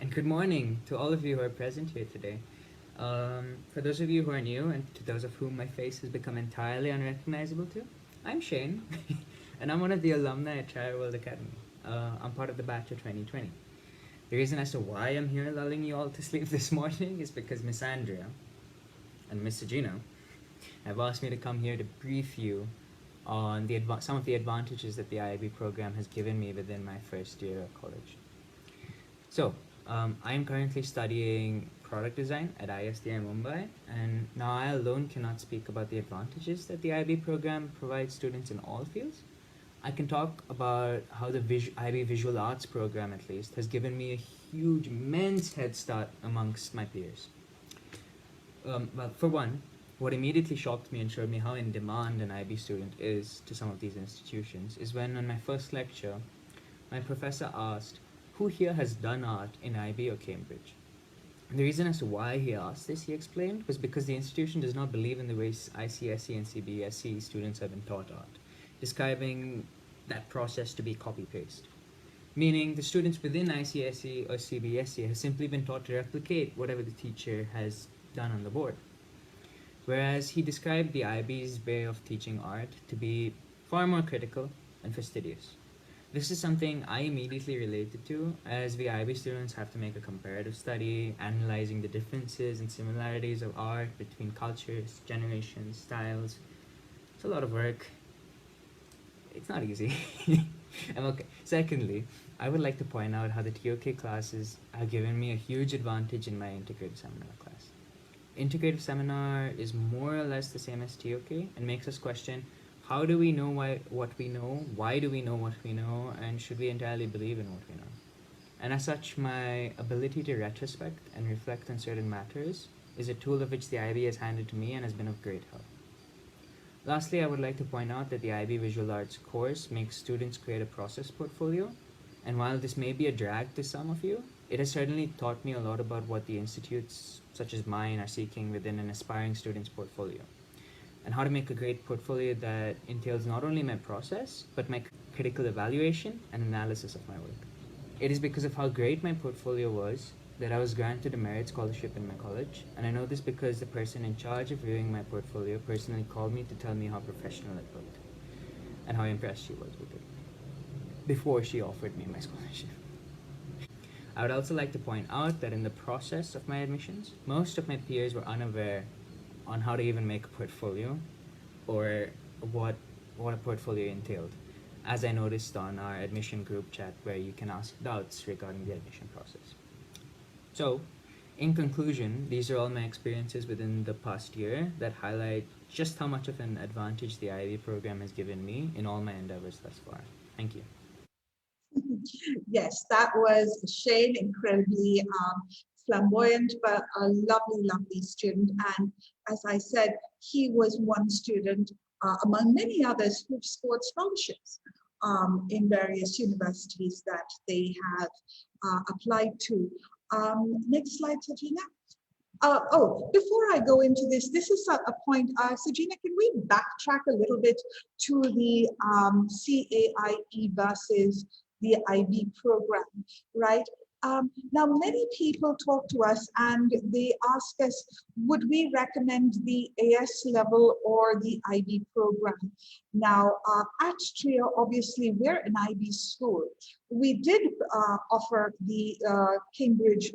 and good morning to all of you who are present here today. For those of you who are new, and to those of whom my face has become entirely unrecognizable to, I'm Shane, and I'm one of the alumni at Trio World Academy. I'm part of the batch of 2020. The reason as to why I'm here lulling you all to sleep this morning is because Miss Andrea and Mr. Gino have asked me to come here to brief you on some of the advantages that the IB program has given me within my first year of college. So, I am currently studying product design at ISDI Mumbai, and now I alone cannot speak about the advantages that the IB program provides students in all fields. I can talk about how the IB Visual Arts program, at least, has given me a huge, immense head start amongst my peers. Well, for one, what immediately shocked me and showed me how in demand an IB student is to some of these institutions is when, on my first lecture, my professor asked, who here has done art in IB or Cambridge? And the reason as to why he asked this, he explained, was because the institution does not believe in the way ICSE and CBSE students have been taught art, describing that process to be copy-paste. Meaning the students within ICSE or CBSE have simply been taught to replicate whatever the teacher has done on the board. Whereas he described the IB's way of teaching art to be far more critical and fastidious. This is something I immediately related to, as the IB students have to make a comparative study, analyzing the differences and similarities of art between cultures, generations, styles. It's a lot of work. It's not easy. Okay. Secondly, I would like to point out how the TOK classes have given me a huge advantage in my integrated seminar class. Integrative seminar is more or less the same as TOK and makes us question, how do we know what we know, why do we know what we know, and should we entirely believe in what we know? And as such, my ability to retrospect and reflect on certain matters is a tool of which the IB has handed to me and has been of great help. Lastly, I would like to point out that the IB Visual Arts course makes students create a process portfolio, and while this may be a drag to some of you, it has certainly taught me a lot about what the institutes such as mine are seeking within an aspiring student's portfolio, and how to make a great portfolio that entails not only my process, but my critical evaluation and analysis of my work. It is because of how great my portfolio was that I was granted a merit scholarship in my college, and I know this because the person in charge of reviewing my portfolio personally called me to tell me how professional it looked, and how impressed she was with it, before she offered me my scholarship. I would also like to point out that in the process of my admissions, most of my peers were unaware on how to even make a portfolio or what a portfolio entailed, as I noticed on our admission group chat where you can ask doubts regarding the admission process. So, in conclusion, these are all my experiences within the past year that highlight just how much of an advantage the IB program has given me in all my endeavors thus far. Thank you. Yes, that was Shane, incredibly flamboyant, but a lovely, lovely student. And as I said, he was one student among many others who've scored scholarships in various universities that they have applied to. Next slide, Sajina. Oh, before I go into this, this is a point. Sajina, can we backtrack a little bit to the CAIE versus the IB program, right? Now, many people talk to us and they ask us, would we recommend the AS level or the IB program? Now, at TRIO, obviously, we're an IB school. We did offer the Cambridge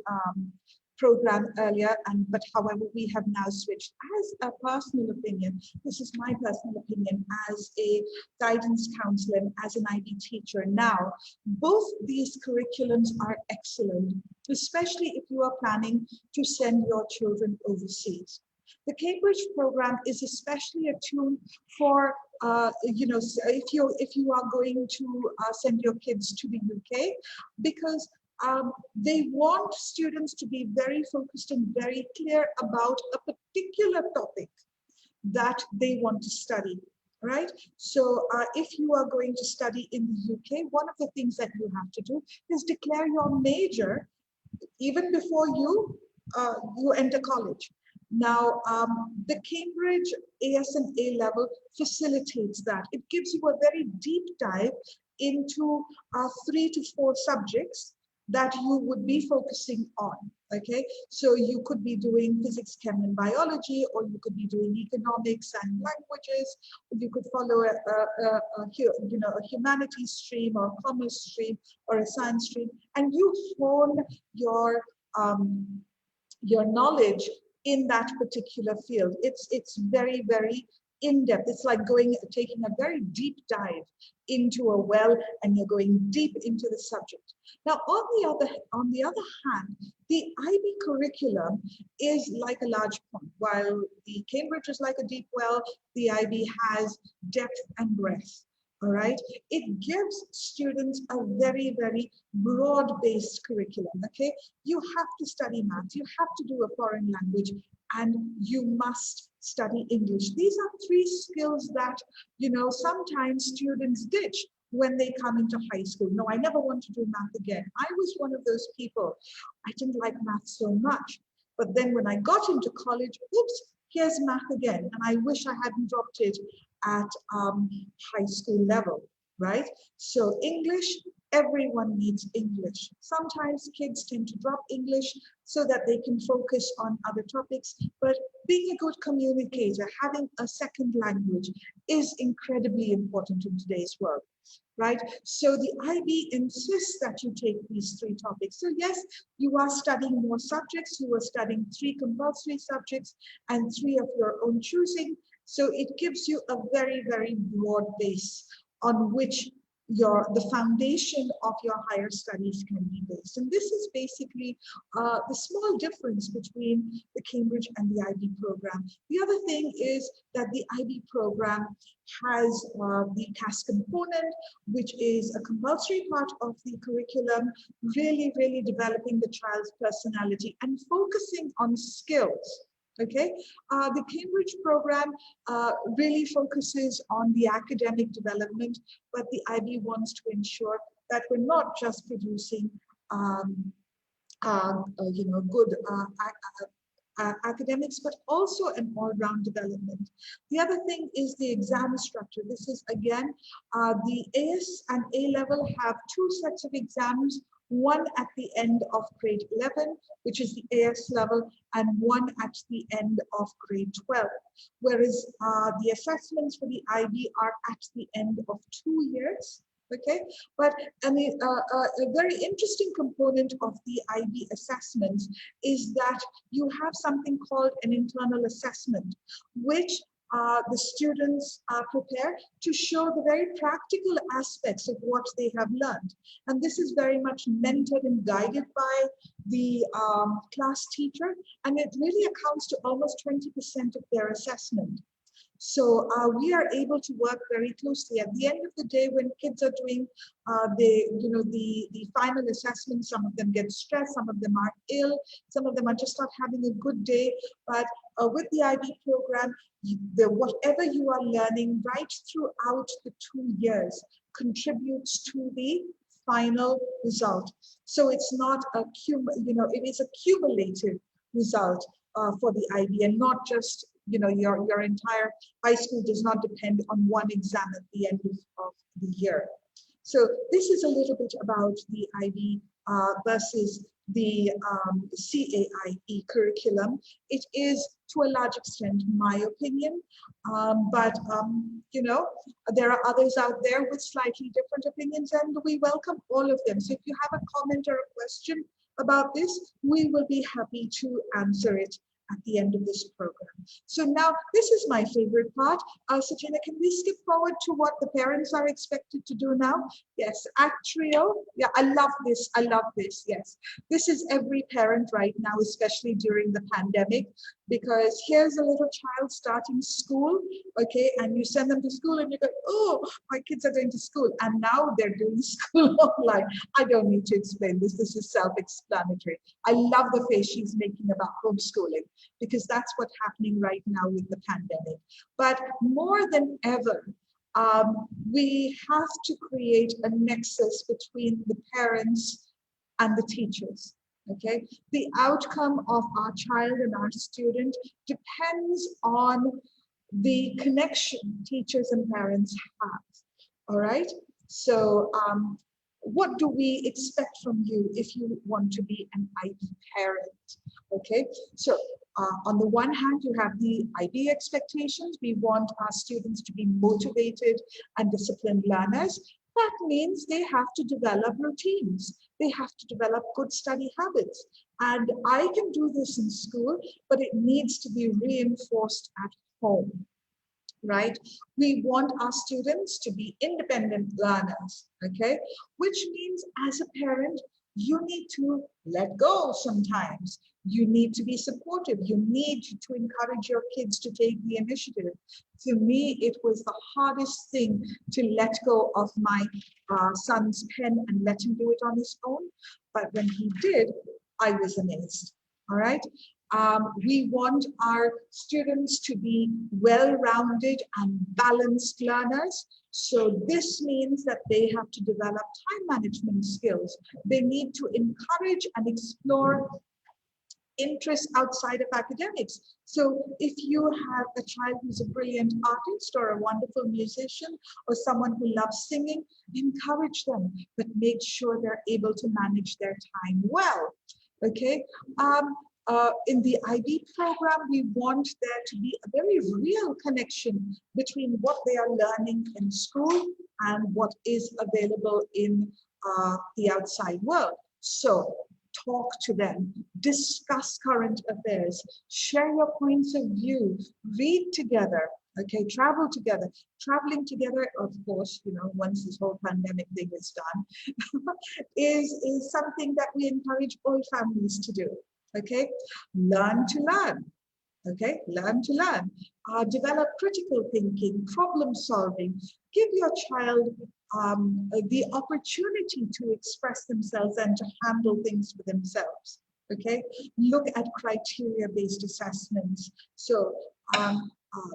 program earlier, but however, we have now switched. As a personal opinion, this is my personal opinion as a guidance counselor and as an IB teacher now, both these curriculums are excellent, especially if you are planning to send your children overseas. The Cambridge program is especially attuned for, you know, if you are going to send your kids to the UK, because they want students to be very focused and very clear about a particular topic that they want to study, right? So if you are going to study in the UK, one of the things that you have to do is declare your major even before you enter college. Now, the Cambridge AS and A level facilitates that. It gives you a very deep dive into 3 to 4 subjects that you would be focusing on, okay? So you could be doing physics, chem, and biology, or you could be doing economics and languages, or you could follow a humanities stream or commerce stream or a science stream, and you hone your knowledge in that particular field. It's very, very in-depth. It's like taking a very deep dive into a well, and you're going deep into the subject. Now, on the other hand, the IB curriculum is like a large pond. While the Cambridge is like a deep well, the IB has depth and breadth. All right, it gives students a very, very broad-based curriculum. Okay, you have to study math, you have to do a foreign language, and you must study English. These are 3 skills that, you know, sometimes students ditch when they come into high school. No, I never want to do math again. I was one of those people. I didn't like math so much. But then when I got into college, oops, here's math again. And I wish I hadn't dropped it at high school level, right? So English, everyone needs English. Sometimes kids tend to drop English so that they can focus on other topics, but being a good communicator, having a second language is incredibly important in today's world, right? So the IB insists that you take these 3 topics. So yes, you are studying more subjects, you are studying 3 compulsory subjects and 3 of your own choosing. So it gives you a very, very broad base on which the foundation of your higher studies can be based. And this is basically the small difference between the Cambridge and the IB program. The other thing is that the IB program has the CAS component, which is a compulsory part of the curriculum, really, really developing the child's personality and focusing on skills. Okay, the Cambridge program really focuses on the academic development, but the IB wants to ensure that we're not just producing, good academics, but also an all-round development. The other thing is the exam structure. This is again, the AS and A level have 2 sets of exams, one at the end of grade 11, which is the AS level, and one at the end of grade 12. Whereas the assessments for the IB are at the end of 2 years. Okay, but a very interesting component of the IB assessments is that you have something called an internal assessment, which the students prepare to show the very practical aspects of what they have learned. And this is very much mentored and guided by the class teacher, and it really accounts to almost 20% of their assessment. So we are able to work very closely. At the end of the day, when kids are doing the final assessment, some of them get stressed, some of them are ill, some of them are just not having a good day. But with the IB program, whatever you are learning right throughout the 2 years contributes to the final result. So it's not it is a cumulative result for the IB, and not just your entire high school does not depend on one exam at the end of the year. So this is a little bit about the IB versus the CAIE curriculum. It is to a large extent my opinion, but there are others out there with slightly different opinions, and we welcome all of them. So if you have a comment or a question about this, we will be happy to answer it at the end of this program. So now this is my favorite part. Satina, can we skip forward to what the parents are expected to do now? Yes, at Trio. Yeah, I love this. I love this. Yes, this is every parent right now, especially during the pandemic, because here's a little child starting school, okay, and you send them to school and you go, oh, my kids are going to school, and now they're doing school online. I don't need to explain this. This is self-explanatory. I love the face she's making about homeschooling, because that's what's happening right now with the pandemic. But more than ever, we have to create a nexus between the parents and the teachers. Okay, the outcome of our child and our student depends on the connection teachers and parents have. All right, so what do we expect from you if you want to be an IB parent? Okay, so on the one hand, you have the IB expectations. We want our students to be motivated and disciplined learners. That means they have to develop routines. They have to develop good study habits. And I can do this in school, but it needs to be reinforced at home, right? We want our students to be independent learners, okay? Which means as a parent, you need to let go sometimes. You need to be supportive. You need to encourage your kids to take the initiative. To me, it was the hardest thing to let go of my son's pen and let him do it on his own. But when he did, I was amazed, all right? We want our students to be well-rounded and balanced learners. So this means that they have to develop time management skills. They need to encourage and explore interests outside of academics. So if you have a child who's a brilliant artist or a wonderful musician or someone who loves singing, encourage them, but make sure they're able to manage their time well, okay? In the IB program, we want there to be a very real connection between what they are learning in school and what is available in the outside world. So talk to them, discuss current affairs, share your points of view, read together, okay, travel together. Traveling together, of course, once this whole pandemic thing is done, is something that we encourage all families to do. Okay, learn to learn. Okay, learn to learn. Develop critical thinking, problem solving. Give your child the opportunity to express themselves and to handle things for themselves. Okay, look at criteria-based assessments. So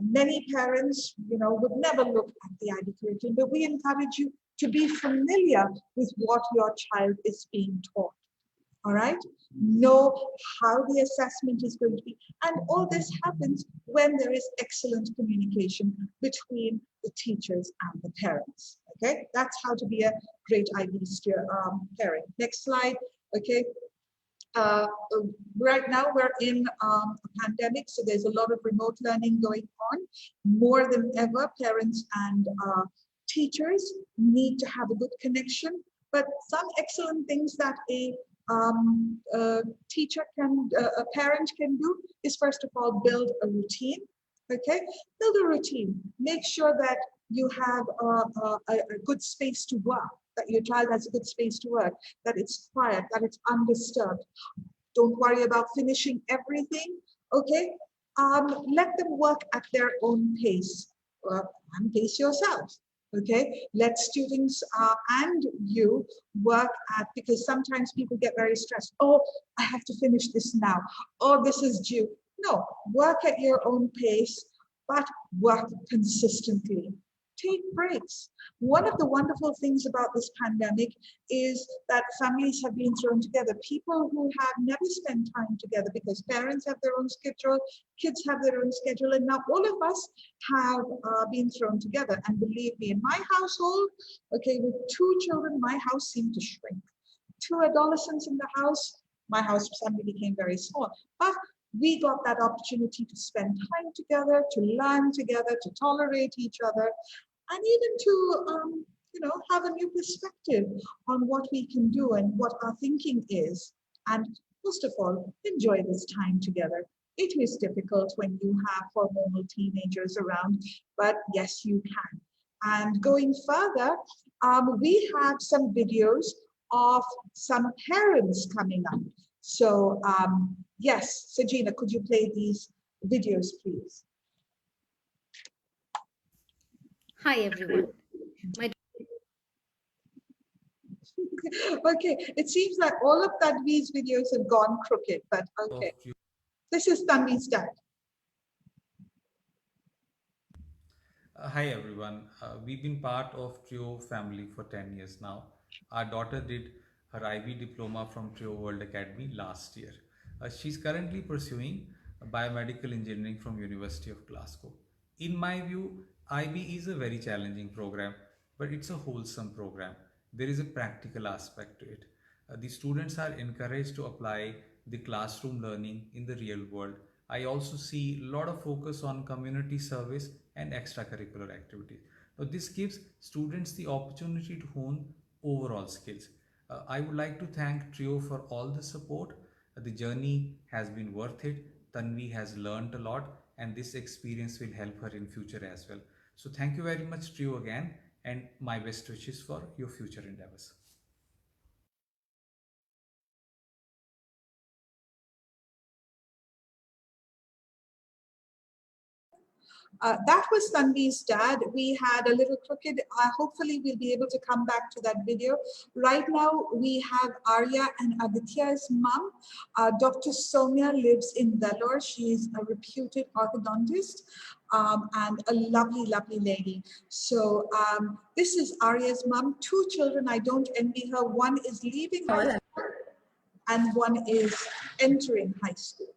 many parents, would never look at the IB curriculum, but we encourage you to be familiar with what your child is being taught. All right, know how the assessment is going to be. And all this happens when there is excellent communication between the teachers and the parents. Okay, that's how to be a great IB parent. Next slide. Okay, right now we're in a pandemic, so there's a lot of remote learning going on. More than ever, parents and teachers need to have a good connection, but some excellent things that a teacher can, a parent can do is first of all build a routine. Okay, build a routine. Make sure that you have a good space to work, that your child has a good space to work, that it's quiet, that it's undisturbed. Don't worry about finishing everything. Okay, let them work at their own pace and pace yourself. Okay, let students and you work at, because sometimes people get very stressed. Oh, I have to finish this now. Oh, this is due. No, work at your own pace, but work consistently. Take breaks. One of the wonderful things about this pandemic is that families have been thrown together. People who have never spent time together because parents have their own schedule, kids have their own schedule, and now all of us have been thrown together. And believe me, in my household, okay, with 2 children, my house seemed to shrink. 2 adolescents in the house, my house suddenly became very small. But we got that opportunity to spend time together, to learn together, to tolerate each other, and even to have a new perspective on what we can do and what our thinking is. And most of all, enjoy this time together. It is difficult when you have hormonal teenagers around, but yes, you can. And going further, we have some videos of some parents coming up. So yes, Sajina, could you play these videos, please? Hi everyone. My Okay, it seems like all of Tanvi's videos have gone crooked, but okay. This is Tanvi's dad. Hi everyone. We've been part of Trio family for 10 years now. Our daughter did her IB diploma from Trio World Academy last year. She's currently pursuing biomedical engineering from University of Glasgow. In my view, IB is a very challenging program, but it's a wholesome program. There is a practical aspect to it. The students are encouraged to apply the classroom learning in the real world. I also see a lot of focus on community service and extracurricular activities. Now, this gives students the opportunity to hone overall skills. I would like to thank Trio for all the support. The journey has been worth it. Tanvi has learned a lot, and this experience will help her in future as well. So thank you very much, Trio, again, and my best wishes for your future endeavors. That was Tanvi's dad. We had a little crooked. Hopefully, we'll be able to come back to that video. Right now, we have Arya and Aditya's mom. Dr. Soumya lives in Vellore. She is a reputed orthodontist and a lovely, lovely lady. So this is Arya's mom. 2 children. I don't envy her. One is leaving high school and one is entering high school.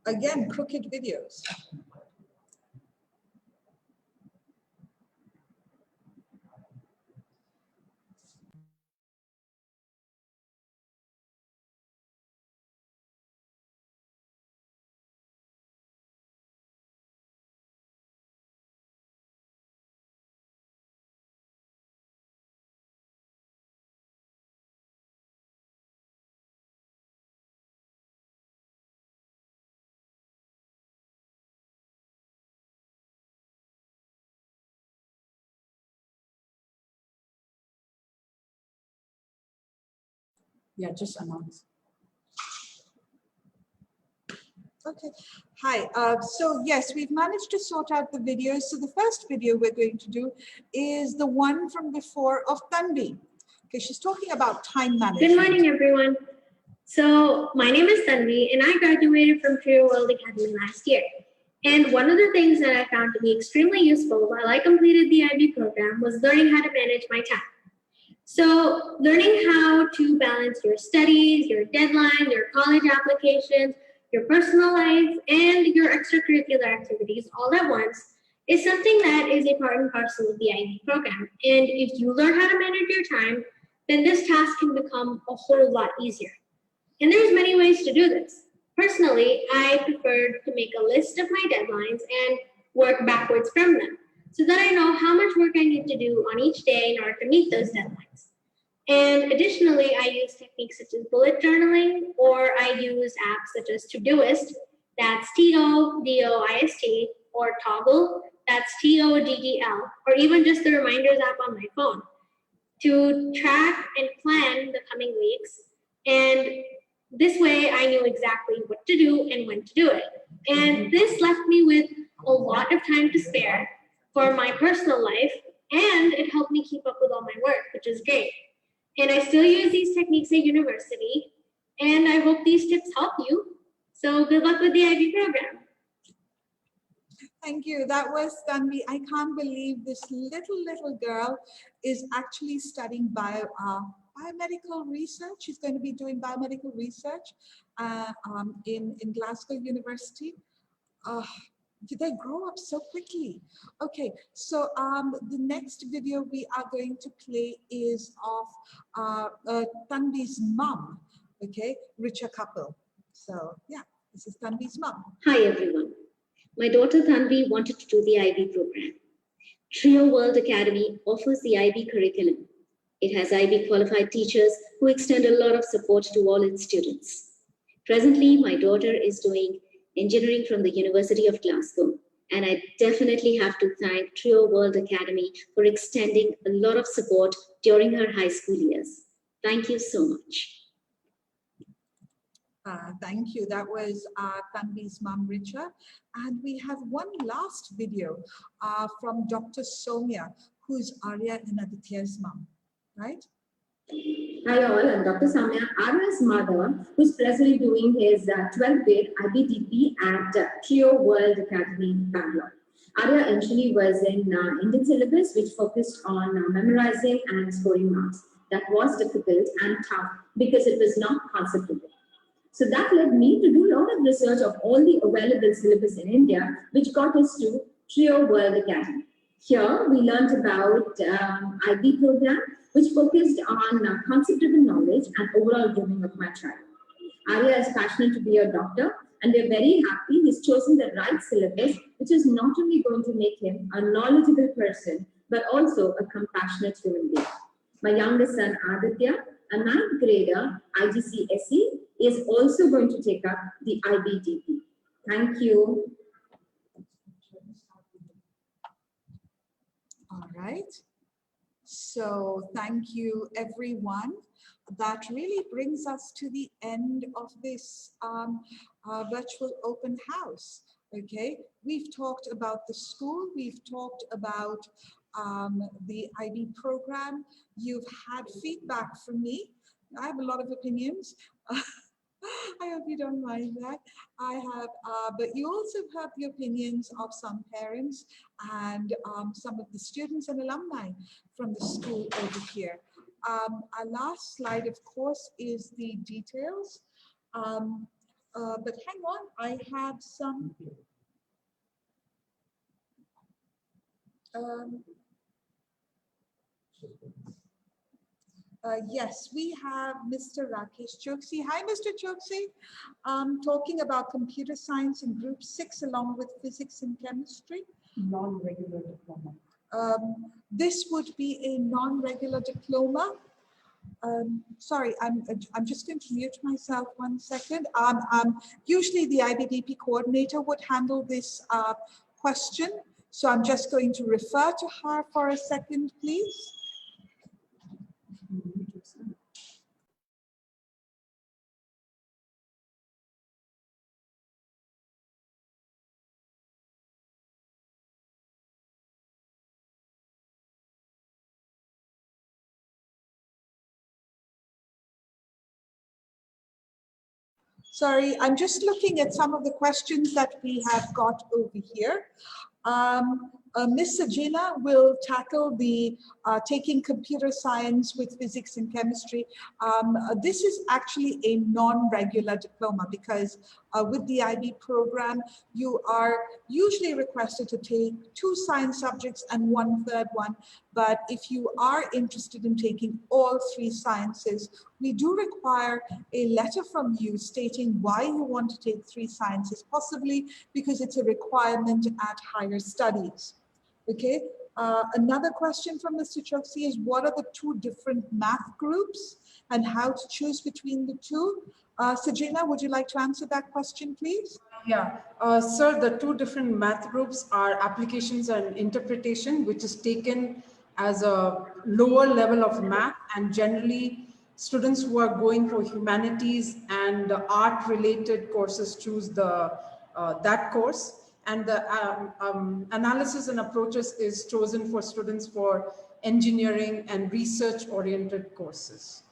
Again, crooked videos. Yeah, just announce. Okay. Hi. So yes, we've managed to sort out the videos. So the first video we're going to do is the one from before of Tanvi. Okay, she's talking about time management. Good morning, everyone. So my name is Tanvi, and I graduated from Trio World Academy last year. And one of the things that I found to be extremely useful while I completed the IB program was learning how to manage my time. So learning how to balance your studies, your deadlines, your college applications, your personal life, and your extracurricular activities all at once is something that is a part and parcel of the IB program. And if you learn how to manage your time, then this task can become a whole lot easier. And there's many ways to do this. Personally, I prefer to make a list of my deadlines and work backwards from them so that I know how much work I need to do on each day in order to meet those deadlines. And additionally, I use techniques such as bullet journaling, or I use apps such as Todoist, that's Todoist, or Toggle, that's Toddl, or even just the reminders app on my phone to track and plan the coming weeks and This way, I knew exactly what to do and when to do it. And this left me with a lot of time to spare for my personal life, and it helped me keep up with all my work, which is great. And I still use these techniques at university, and I hope these tips help you. So good luck with the IB program. Thank you. That was Tanvi. I can't believe this little girl is actually studying biomedical research. She's going to be doing biomedical research in Glasgow University. They grow up so quickly. Okay, so the next video we are going to play is of Tanvi's mom, okay, Richa Kapil. So yeah, this is Tanvi's mom. Hi everyone. My daughter Tanvi wanted to do the IB program. Trio World Academy offers the IB curriculum. It has IB qualified teachers who extend a lot of support to all its students. Presently, my daughter is doing engineering from the University of Glasgow, and I definitely have to thank Trio World Academy for extending a lot of support during her high school years. Thank you so much. Thank you. That was Tanvi's mom, Richa. And we have one last video from Dr. Soumya, who's Arya and Aditya's mom, right? Hi all, I'm Dr. Samya, Arya's mother, who's presently doing his 12th grade IBDP at Trio World Academy, Bangalore. Arya initially was in Indian syllabus, which focused on memorizing and scoring marks. That was difficult and tough because it was not concept-driven. So that led me to do a lot of research of all the available syllabus in India, which got us to Trio World Academy. Here, we learned about IB program, which focused on concept-driven knowledge and overall grooming of my child. Arya is passionate to be a doctor, and we're very happy he's chosen the right syllabus, which is not only going to make him a knowledgeable person, but also a compassionate human being. My youngest son, Aditya, a 9th grader, IGCSE, is also going to take up the IBDP. Thank you. All right. So thank you, everyone. That really brings us to the end of this virtual open house. Okay, we've talked about the school, we've talked about the IB program. You've had feedback from me. I have a lot of opinions. I hope you don't mind that. I have, but you also have the opinions of some parents and some of the students and alumni from the school over here. Our last slide, of course, is the details. But hang on, I have some. Yes, we have Mr. Rakesh Choksi. Hi, Mr. Choksi. Talking about computer science in group 6 along with physics and chemistry. Non-regular diploma. This would be a non-regular diploma. Sorry, I'm just going to mute myself 1 second. Usually the IBDP coordinator would handle this question. So I'm just going to refer to her for a second, please. Sorry, I'm just looking at some of the questions that we have got over here. Ms. Sajina will tackle the taking computer science with physics and chemistry. This is actually a non-regular diploma because with the IB program, you are usually requested to take 2 science subjects and 1 third one. But if you are interested in taking all 3 sciences, we do require a letter from you stating why you want to take 3 sciences, possibly because it's a requirement at higher studies. Okay, another question from Mr. Choksi is what are the 2 different math groups and how to choose between the 2? Sajina, would you like to answer that question, please? Yeah, sir, the 2 different math groups are applications and interpretation, which is taken as a lower level of math, and generally Students who are going for humanities and art-related courses choose that course. And the analysis and approaches is chosen for students for engineering and research-oriented courses.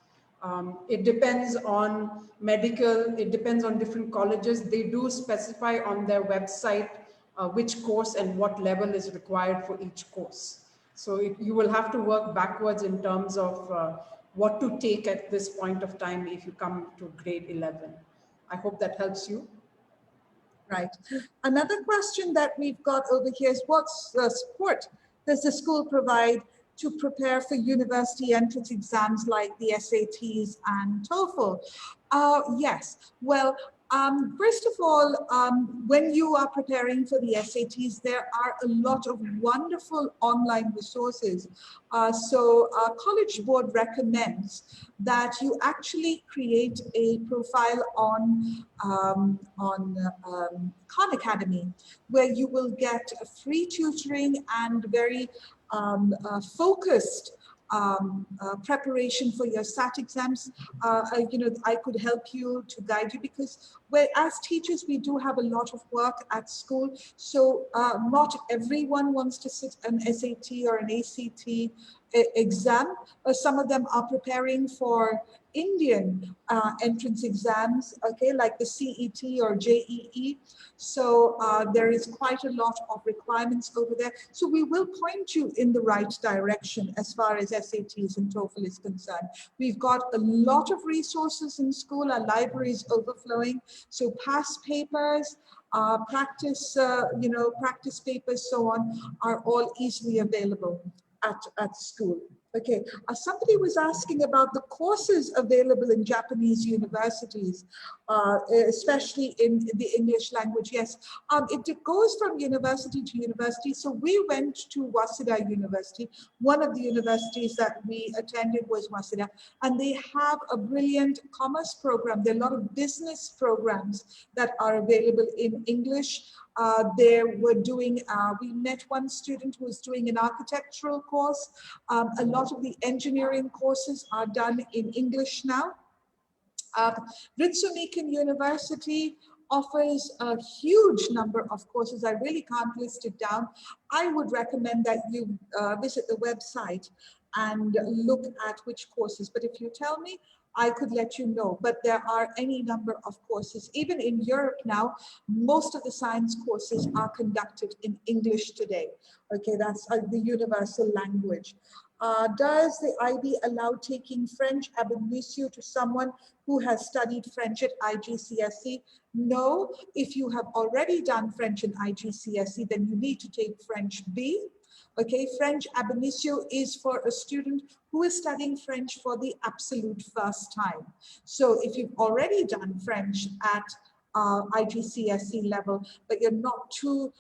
It depends on medical, it depends on different colleges. They do specify on their website which course and what level is required for each course. So you will have to work backwards in terms of what to take at this point of time if you come to grade 11. I hope that helps you. Right. Another question that we've got over here is what support does the school provide to prepare for university entrance exams like the SATs and TOEFL? Yes. Well, first of all, when you are preparing for the SATs, there are a lot of wonderful online resources. So our College Board recommends that you actually create a profile on Khan Academy, where you will get free tutoring and very focused preparation for your SAT exams. I could help you to guide you, because as teachers, we do have a lot of work at school. So not everyone wants to sit an SAT or an ACT exam. Some of them are preparing for Indian entrance exams, okay, like the CET or JEE. So there is quite a lot of requirements over there. So we will point you in the right direction as far as SATs and TOEFL is concerned. We've got a lot of resources in school. Our library is overflowing. So past papers, practice papers, so on, are all easily available at school. Okay, somebody was asking about the courses available in Japanese universities, especially in the English language. Yes, it goes from university to university. So we went to Waseda University. One of the universities that we attended was Waseda, and they have a brilliant commerce program. There are a lot of business programs that are available in English. We met one student who was doing an architectural course. A lot of the engineering courses are done in English now. Ritsumiken University offers a huge number of courses. I really can't list it down. I would recommend that you visit the website and look at which courses. But if you tell me, I could let you know. But there are any number of courses. Even in Europe now, most of the science courses are conducted in English today. Okay, that's the universal language. Does the IB allow taking French ab initio to someone who has studied French at IGCSE? No. If you have already done French in IGCSE, then you need to take French B. Okay, French ab initio is for a student who is studying French for the absolute first time. So if you've already done French at IGCSE level, but you're not too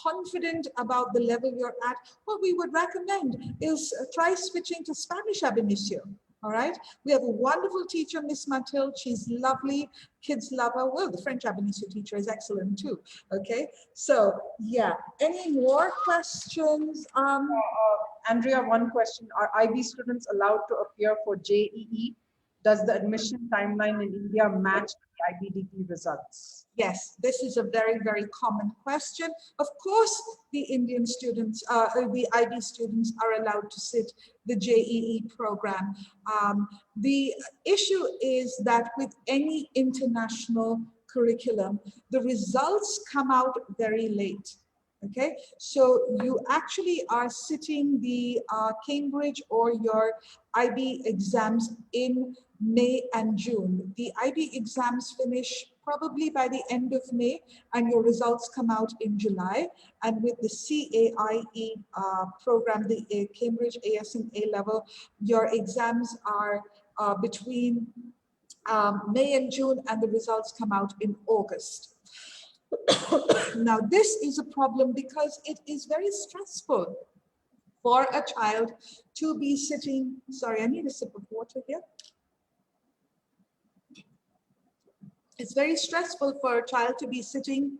confident about the level you're at, what we would recommend is try switching to Spanish ab initio. All right, we have a wonderful teacher, Miss Mathilde. She's lovely. Kids love her. Well, the French ab initio teacher is excellent too. Okay, so yeah. Any more questions? Andrea, one question. Are IB students allowed to appear for JEE? Does the admission timeline in India match the IBDP results? Yes, this is a very, very common question. Of course, the Indian students, the IB students are allowed to sit the JEE program. The issue is that with any international curriculum, the results come out very late. Okay, so you actually are sitting the Cambridge or your IB exams in May and June. The IB exams finish probably by the end of May, and your results come out in July. And with the CAIE program, the Cambridge AS and A level, your exams are between May and June, and the results come out in August. Now, this is a problem because it is very stressful for a child to be sitting. Sorry, I need a sip of water here. It's very stressful for a child to be sitting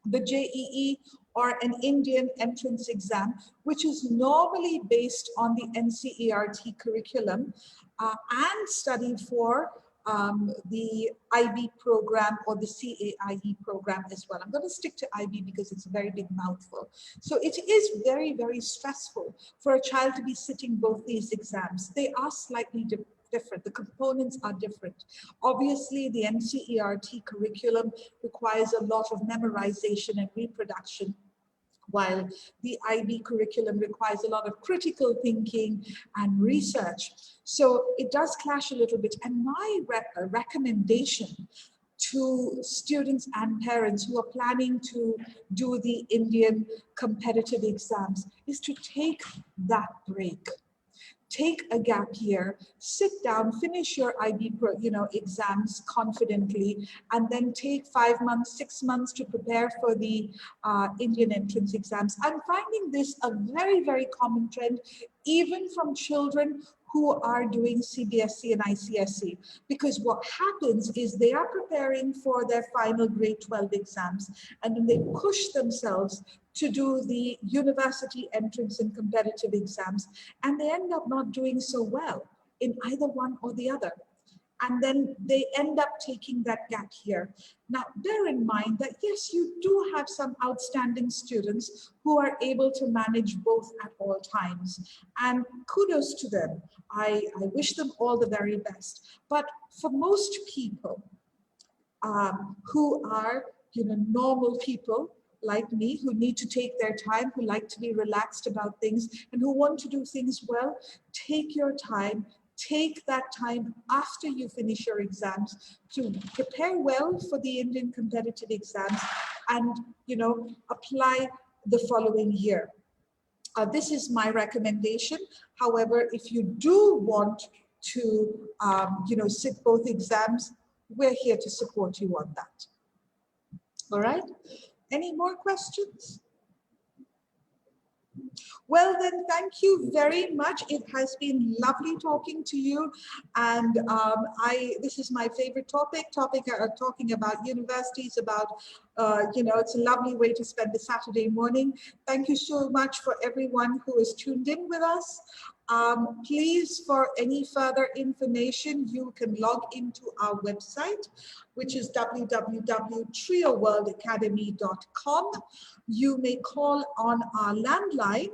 the JEE or an Indian entrance exam, which is normally based on the NCERT curriculum and studied for the IB program or the CAIE program as well. I'm going to stick to IB because it's a very big mouthful. So it is very, very stressful for a child to be sitting both these exams. They are slightly different. The components are different. Obviously, the NCERT curriculum requires a lot of memorization and reproduction, while the IB curriculum requires a lot of critical thinking and research. So it does clash a little bit. And my recommendation to students and parents who are planning to do the Indian competitive exams is to take that break. Take a gap year, sit down, finish your IB exams confidently, and then take 5 months, 6 months to prepare for the Indian entrance exams. I'm finding this a very, very common trend, even from children who are doing CBSE and ICSE, because what happens is they are preparing for their final grade 12 exams, and then they push themselves to do the university entrance and competitive exams, and they end up not doing so well in either one or the other. And then they end up taking that gap here. Now, bear in mind that yes, you do have some outstanding students who are able to manage both at all times. And kudos to them. I wish them all the very best. But for most people who are normal people, like me, who need to take their time, who like to be relaxed about things, and who want to do things well, take your time. Take that time after you finish your exams to prepare well for the Indian competitive exams and, apply the following year. This is my recommendation. However, if you do want to, sit both exams, we're here to support you on that. All right? Any more questions? Well, then, thank you very much. It has been lovely talking to you. And this is my favorite topic talking about universities, about, it's a lovely way to spend the Saturday morning. Thank you so much for everyone who is tuned in with us. Please, for any further information, you can log into our website, which is www.trioworldacademy.com. You may call on our landline,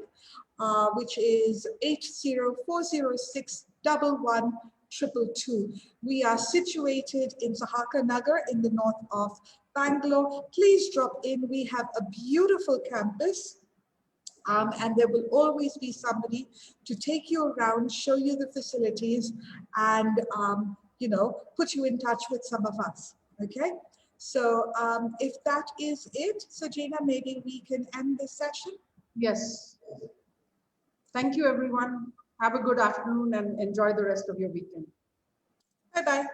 which is 8040611222. We are situated in Sahaka Nagar in the north of Bangalore. Please drop in. We have a beautiful campus. And there will always be somebody to take you around, show you the facilities, and put you in touch with some of us. Okay, so if that is it, Sajina, maybe we can end this session. Yes. Thank you, everyone. Have a good afternoon and enjoy the rest of your weekend. Bye-bye.